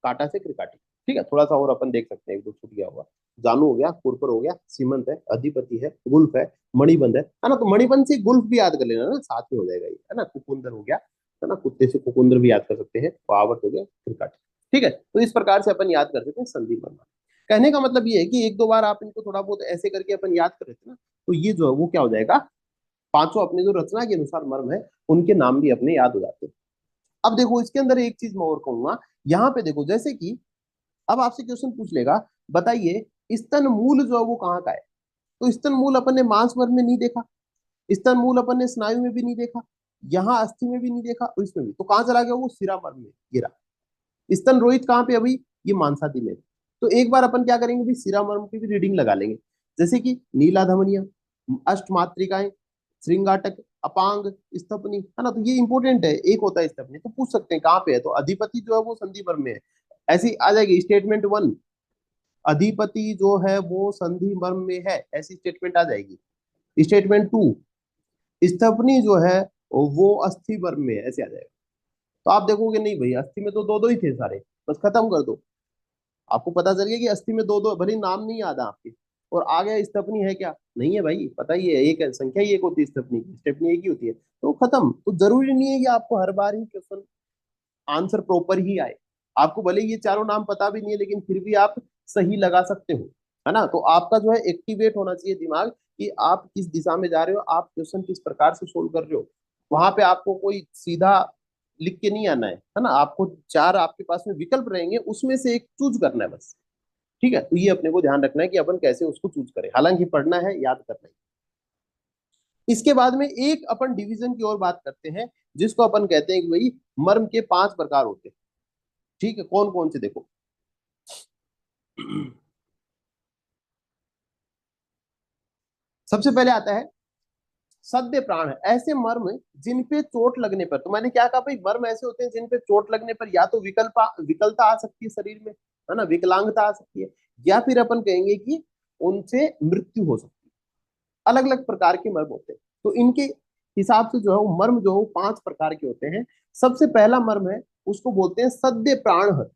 काटा से क्रिकाटी, ठीक है। थोड़ा सा और अपन देख सकते हैं, एक दो छूट गया होगा। जानू हो गया, कुरपर हो गया, सीमंत है, अधिपति है, गुल्फ है, मणिबंध है ना। तो मणिबंध से गुल्फ भी याद कर लेना ना, साथ में हो जाएगा ये, है ना। कुकुंदर हो गया, है ना, कुत्ते से कुकुंदर भी याद कर सकते हैं, तो आवट हो गया क्रिकाटी, ठीक है। तो इस प्रकार से अपन याद कर सकते हैं संधि वर्मा। कहने का मतलब ये है कि एक दो बार आप इनको थोड़ा बहुत ऐसे करके अपन याद कर लेते ना, तो ये जो है वो क्या हो जाएगा, पांचों अपने जो रचना के अनुसार मर्म है उनके नाम भी अपने याद हो जाते हैं। अब देखो इसके अंदर एक चीज मैं और कहूंगा, यहाँ पे देखो, जैसे कि अब आपसे क्वेश्चन पूछ लेगा, बताइए स्तन मूल जो है वो कहाँ का है। तो स्तन मूल अपन ने मांस वर्ग में नहीं देखा, स्तन मूल अपन ने स्नायु में भी नहीं देखा, यहाँ अस्थि में भी नहीं देखा, और इसमें भी, तो कहाँ चला गया वो, सिरा मर्म में गिरा। स्तन रोहित कहाँ पे अभी, ये मांसादी में। तो एक बार अपन क्या करेंगे भी, सिरा मर्म की भी रीडिंग लगा लेंगे। जैसे कि नीला धमनिया, अष्ट मात्रिकाएं, श्रृंगाटक, अपांग, स्तपनी, है ना। तो ये इंपॉर्टेंट है, एक होता है स्तपनी, तो पूछ सकते हैं कहाँ पे है, तो अधिपति जो है वो संधि वर्म में है। ऐसी आ जाएगी स्टेटमेंट वन, अधिपति जो है वो संधि मर्म में है, ऐसी स्टेटमेंट आ जाएगी। स्टेटमेंट टू, स्थपनी जो है वो अस्थि मर्म में है, ऐसे आ जाएगा। तो आप देखोगे नहीं भाई, अस्थि में तो दो दो ही थे सारे, बस खत्म कर दो। आपको पता चल गया कि अस्थि में दो दो, भले नाम नहीं याद है आपके, और आगे स्थपनी है क्या, नहीं है भाई, पता ही है, एक है, संख्या ही एक होती है स्थपनी की, स्टेपनी एक ही होती है, तो खत्म। तो जरूरी नहीं है कि आपको हर बार ही क्वेश्चन आंसर प्रॉपर ही आए। आपको भले ये चारों नाम पता भी नहीं है, लेकिन फिर भी आप सही लगा सकते हो, है ना। तो आपका जो है एक्टिवेट होना चाहिए दिमाग, कि आप किस दिशा में जा रहे हो, आप क्वेश्चन किस प्रकार से सोल्व कर रहे हो। वहां पे आपको कोई सीधा लिख के नहीं आना है ना। आपको चार आपके पास में विकल्प रहेंगे, उसमें से एक चूज करना है बस। ठीक है, तो ये अपने को ध्यान रखना है कि अपन कैसे उसको चूज करें, हालांकि पढ़ना है, याद करना है। इसके बाद में एक अपन डिवीजन की ओर बात करते हैं, जिसको अपन कहते हैं कि भाई मर्म के 5 प्रकार होते हैं। ठीक है, कौन कौन से देखो। सबसे पहले आता है सद्य प्राण है, ऐसे मर्म जिन पे चोट लगने पर। तो मैंने क्या कहा भाई, मर्म ऐसे होते हैं जिन पे चोट लगने पर या तो विकलता आ सकती है शरीर में, है ना, विकलांगता आ सकती है, या फिर अपन कहेंगे कि उनसे मृत्यु हो सकती है। अलग अलग प्रकार के मर्म होते हैं। तो इनके हिसाब से जो है वो मर्म जो है वो 5 प्रकार के होते हैं। सबसे पहला मर्म है, उसको बोलते हैं सद्य प्राणहर।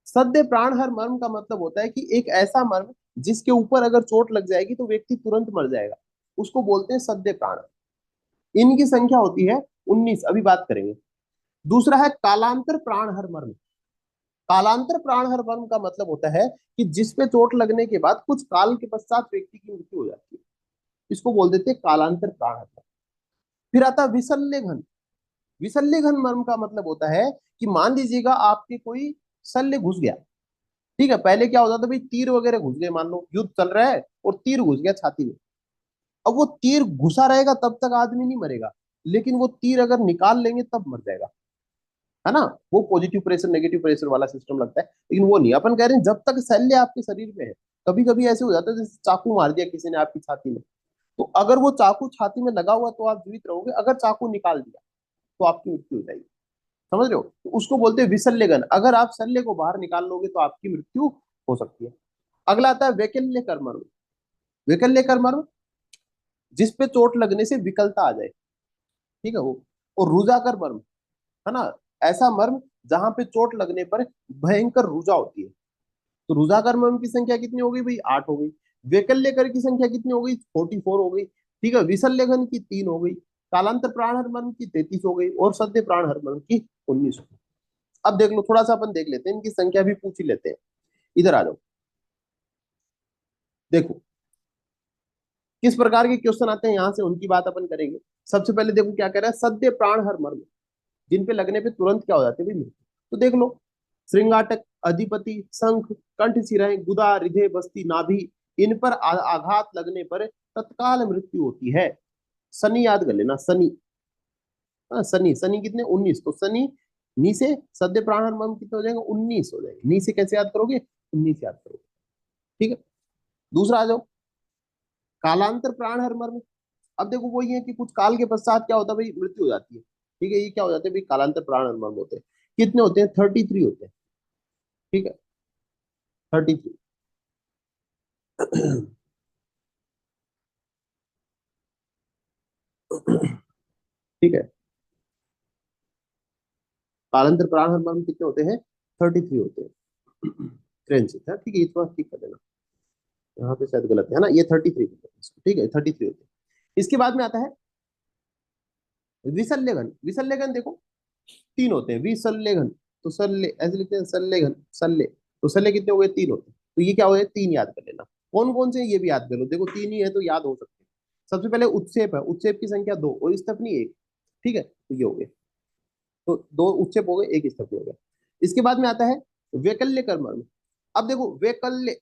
सद्य प्राणहर मर्म का मतलब होता है कि एक ऐसा मर्म जिसके ऊपर अगर चोट लग जाएगी तो व्यक्ति तुरंत मर जाएगा, उसको बोलते हैं सद्य प्राण। इनकी संख्या होती है 19, अभी बात करेंगे। दूसरा है कालांतर प्राणहर मर्म। कालांतर प्राणहर मर्म का मतलब होता है कि जिसपे चोट लगने के बाद कुछ काल के पश्चात व्यक्ति की मृत्यु हो जाती है, इसको बोल देते हैं कालांतर प्राणहर मर्म। फिर आता है विशल्य घन। विशल्य घन मर्म का मतलब होता है कि मान लीजिएगा आपके कोई शल्य घुस गया। ठीक है, पहले क्या होता था भाई, तीर वगैरह घुस गए, मान लो युद्ध चल रहा है और तीर घुस गया छाती में। अब वो तीर घुसा रहेगा तब तक आदमी नहीं मरेगा, लेकिन वो तीर अगर निकाल लेंगे तब मर जाएगा, है ना। वो पॉजिटिव प्रेशर नेगेटिव प्रेशर वाला सिस्टम लगता है, लेकिन वो नहीं। अपन कह रहे हैं जब तक शल्य आपके शरीर में है। कभी कभी ऐसे हो जाता है जैसे चाकू मार दिया किसी ने आपकी छाती में, तो अगर वो चाकू छाती में लगा हुआ तो आप जीवित रहोगे, अगर चाकू निकाल दिया तो आपकी मृत्यु हो जाएगी। समझ रहे हो, तो उसको बोलते हैं विशल्यगन। अगर आप शल्य को बाहर निकाल लोगे तो आपकी मृत्यु हो सकती है। अगला आता है वैकल्य कर्मण। वैकल्य कर्मण, जिसपे चोट लगने से विकलता आ जाए। ठीक है वो। और रुजाकर मर्म, है ना, ऐसा मर्म जहां पे चोट लगने पर भयंकर रुजा होती है। तो रुजाकर मर्म की संख्या कितनी हो गई भाई, 8 हो गई। वैकल्यकर की संख्या कितनी हो गई, 44 हो गई। ठीक है, विशल्यघन की 3 हो गई। कालांतर प्राण मर्म की 33 हो गई, और सद्य प्राण मर्म की 19 हो गई। अब देख लो, थोड़ा सा अपन देख लेते हैं, इनकी संख्या भी पूछ ही लेते हैं। इधर आ जाओ, देखो किस प्रकार के क्वेश्चन आते हैं, यहां से उनकी बात अपन करेंगे। सबसे पहले देखो क्या कह रहा है, सद्य प्राण मर्म जिन पे लगने पे तुरंत क्या हो जाती है भाई, मृत्यु। तो देख लो, श्रृंगाटक, अधिपति, शंख, कंठ सिराएं, गुदा, हृदय, बस्ती, नाभि, इन पर आघात लगने पर तत्काल मृत्यु होती है। शनि याद कर लेना, शनि। हाँ, शनि। शनि कितने, 19। तो शनि, नी से सद्य प्राण मर्म कितने हो जाएंगे, 19 हो जाएंगे। नी से कैसे याद करोगे, 19 याद करोगे। ठीक है, दूसरा आ जाओ, कालांतर प्राण हर मर्म। अब देखो वही है कि कुछ काल के पश्चात क्या होता है भाई, मृत्यु हो जाती है। ठीक है, ये क्या हो जाते हैं भाई, कालांतर प्राण हर मर्म होते हैं। कितने होते हैं, 33 होते हैं। ठीक है, 33। ठीक है, कालांतर प्राण हर मर्म कितने होते हैं, 33 होते हैं। ट्रेन से था, ठीक है, ये थोड़ा ठीक कर देना, यहाँ पे शायद गलत है ना, ये 33 होते हैं। ठीक है, 33 होते हैं। इसके बाद में आता है विशल्यघन। विशल्यघन देखो 3 होते हैं, विशल्यघन। तो सल्ले ऐसे लिखते हैं, सल्लेघन, सल्ले। तो सल्ले कितने हो गए, 3 होते हैं। तो ये क्या हो गए, 3 याद कर लेना। कौन कौन से, ये भी याद कर लो, देखो 3 ही है तो याद हो सकते हैं। सबसे पहले उत्सेप है, उत्सेप की संख्या 2 और स्थपनी 1। ठीक है, तो ये हो गए। तो 2 उत्सेप हो गए, 1 स्थपनी हो गया। इसके बाद में आता है वैकल्य कर्म। अब देखो वैकल्य,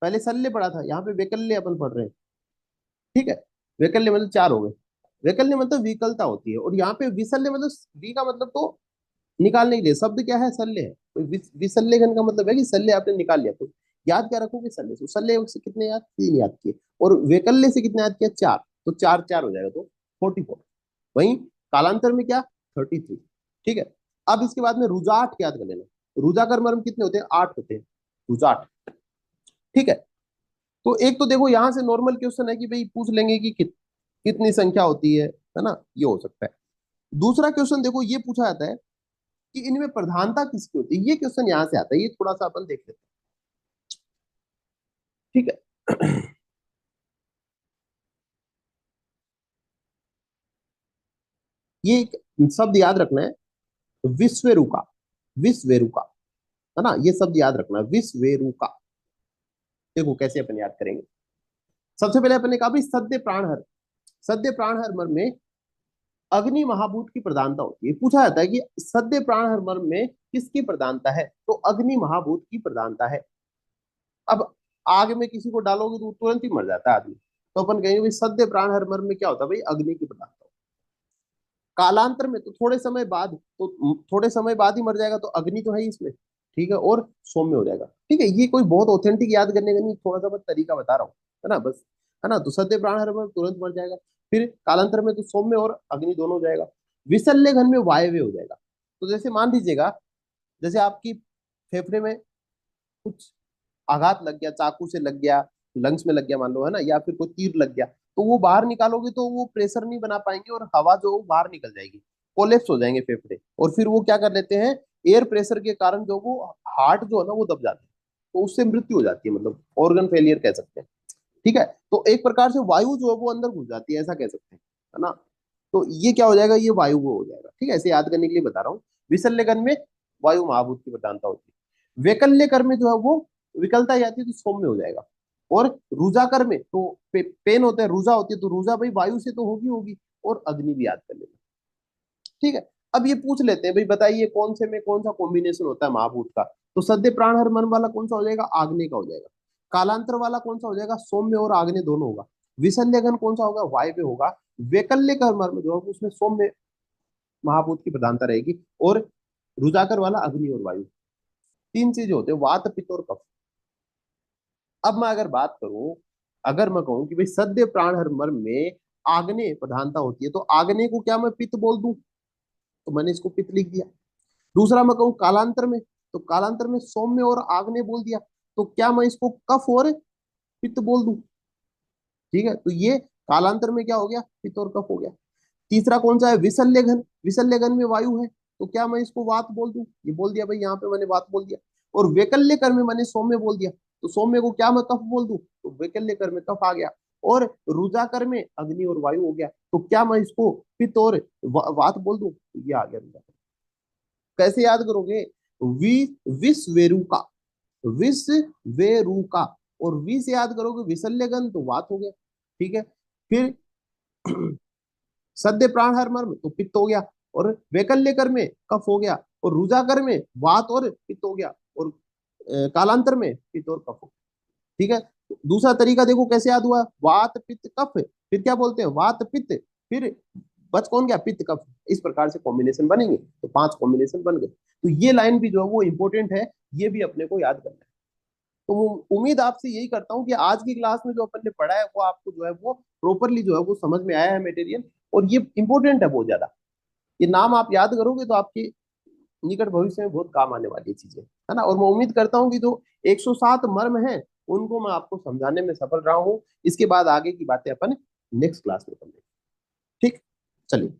पहले सल्ले पढ़ा था, यहाँ पे वैकल्य अपन पढ़ रहे हैं। ठीक है, वैकल्य मतलब 4 हो गए। वैकल्य मतलब विकलता होती है, और यहाँ पे विशल्य मतलब वी का मतलब तो निकालने के लिए शब्द क्या है, शल्य है। तो विशल्यघन का मतलब है कि शल्य आपने निकाल लिया, तो याद क्या रखोगे, शल्य से। शल्य से कितने याद, 3 याद किए। और वैकल्य से कितने याद किया, 4। तो 4 4 हो जाएगा, तो 44। वहीं कालांतर में क्या, 33। ठीक है, अब इसके बाद में रुजाट याद कर लेना। रुजाकर मर्म कितने होते हैं, 8 होते हैं, रुजाट। ठीक है, तो एक तो देखो यहाँ से नॉर्मल क्वेश्चन है कि भाई पूछ लेंगे कि कितनी संख्या होती है ना, ये हो सकता है। दूसरा क्वेश्चन देखो, ये पूछा जाता है कि इनमें प्रधानता किसकी होती है, ये क्वेश्चन यहाँ से आता है, ये थोड़ा सा अपन देख लेते हैं। ठीक है, ये एक शब्द याद रखना है, विश्वेरुका। विश्वेरुका, है ना, ये शब्द याद रखना, विश्वेरुका। देखो कैसे अपन याद करेंगे। सबसे पहले अपन ने कहा भाई सद्य प्राणहर, सद्य प्राणहर मर्म में अग्नि महाभूत की प्रधानता होती है। पूछा जाता है कि सद्य प्राणहर मर्म में किसकी प्रधानता है, तो अग्नि महाभूत की प्रधानता है। अब आग में किसी को डालोगे तो तुरंत ही मर जाता है आदमी, तो अपन कहेंगे भाई सद्य प्राणहर मर्म में क्या होता है भाई, अग्नि की प्रधानता। कालांतर में तो थोड़े समय बाद, तो थोड़े समय बाद ही मर जाएगा, तो अग्नि तो है ही इसमें, ठीक है, और सौम्य हो जाएगा। ठीक है, ये कोई बहुत ऑथेंटिक याद करने का नहीं, थोड़ा सा बस तरीका बता रहा हूँ, है ना बस, है ना। तो सद्य प्राण हर में तुरंत मर जाएगा, फिर कालांतर में तो सौम्य और अग्नि दोनों हो जाएगा। विशल्य घन में वायव्य हो जाएगा। तो जैसे मान लीजिएगा, जैसे आपकी फेफड़े में कुछ आघात लग गया, चाकू से लग गया, लंग्स में लग गया मान लो, है ना, या फिर कोई तीर लग गया, तो वो बाहर निकालोगे तो वो प्रेशर नहीं बना पाएंगे और हवा जो वो बाहर निकल जाएगी, कोलेप्स हो जाएंगे फेफड़े, और फिर वो क्या कर लेते हैं, एयर प्रेशर के कारण जो वो हार्ट जो है ना वो दब जाता है, तो उससे मृत्यु हो जाती है, मतलब ऑर्गन फेलियर कह सकते हैं। ठीक है, तो एक प्रकार से वायु जो है वो अंदर घुस जाती है, ऐसा कह सकते हैं, है ना। तो ये क्या हो जाएगा, ये वायु वो हो जाएगा। ठीक है, ऐसे याद करने के लिए बता रहा हूँ। विशल्यकन में वायु महाभूत की प्रधानता होती है। वैकल्यकर में जो है वो विकलता आती है, तो सौम्य हो जाएगा। और रुजाकर में तो पेन होता है, रुजा होती है, तो रुजा भाई वायु से तो होगी होगी, और अग्नि भी याद कर लेना। ठीक है, अब ये पूछ लेते हैं भाई, बताइए कौन से में कौन सा कॉम्बिनेशन होता है महाभूत का। तो सद्य प्राण हर मन वाला कौन सा हो जाएगा, आग्नेय का हो जाएगा। कालांतर वाला कौन सा हो जाएगा, सौम्य और आग्नेय दोनों होगा। विशल्यघन कौन सा होगा, वायव्य होगा। वैकल्य का मर्म जो है उसमें सौम्य महाभूत की प्रधानता रहेगी, और रुजाकर वाला अग्नि और वायु। तीन चीजें होते हैं, वात पित्त और कफ। अब मैं अगर बात करूं, अगर मैं कहूं कि भाई सद्य प्राण हर मर्म में आग्नेय प्रधानता होती है, तो आग्नेय को क्या मैं पित्त बोल दूं, तो मैंने इसको पित्त लिख दिया। दूसरा मैं कहूँ कालांतर में, तो कालांतर में सौम्य और आग्नेय बोल दिया, तो क्या मैं इसको कफ और पित्त बोल दूं। ठीक है, तो ये कालांतर में क्या हो गया, पित्त और कफ हो गया। तीसरा कौन सा है, विशल्य घन, विशल्य घन में वायु है, तो क्या मैं इसको वात बोल दूं, ये बोल दिया भाई, यहाँ पे मैंने वात बोल दिया। और वैकल्य कर में मैंने सौम्य बोल दिया, तो सौम्य को क्या मैं कफ बोल दूं, तो वैकल्य कर में कफ आ गया। और रुजाकर में अग्नि और वायु हो गया, तो क्या मैं इसको पित्त और वात बोल दूं, तो ये आ गया रुजाकर। कैसे याद करोगे, वि विश्वेरुका, विश्वेरुका, और वी से याद करोगे विशल्यगन, तो वात हो गया। ठीक है, फिर सद्य प्राण हर मर्म तो पित्त हो गया, और वैकल्यकर में कफ हो गया, और रुजाकर में वात और पित्त हो गया, और कालांतर में पित्त और कफ हो गया। ठीक है, दूसरा तरीका देखो कैसे याद हुआ, वात पित्त कफ, फिर क्या बोलते हैं, वात पित्त, फिर बच कौन गया, पित्त कफ। इस प्रकार से कॉम्बिनेशन बनेंगे, तो 5 कॉम्बिनेशन बन गए। तो ये लाइन भी जो है वो इंपॉर्टेंट है, ये भी अपने को याद करना है। तो उम्मीद आपसे यही करता हूँ कि आज की क्लास में जो अपन ने पढ़ा है वो आपको जो है वो प्रॉपरली जो है वो समझ में आया है मटेरियल, और ये इंपॉर्टेंट है बहुत ज्यादा। ये नाम आप याद करोगे तो आपके निकट भविष्य में बहुत काम आने वाली चीजें, है ना। और मैं उम्मीद करता हूँ कि जो 107 मर्म है उनको मैं आपको समझाने में सफल रहा हूँ। इसके बाद आगे की बातें अपन नेक्स्ट क्लास में करेंगे। ठीक, चलिए।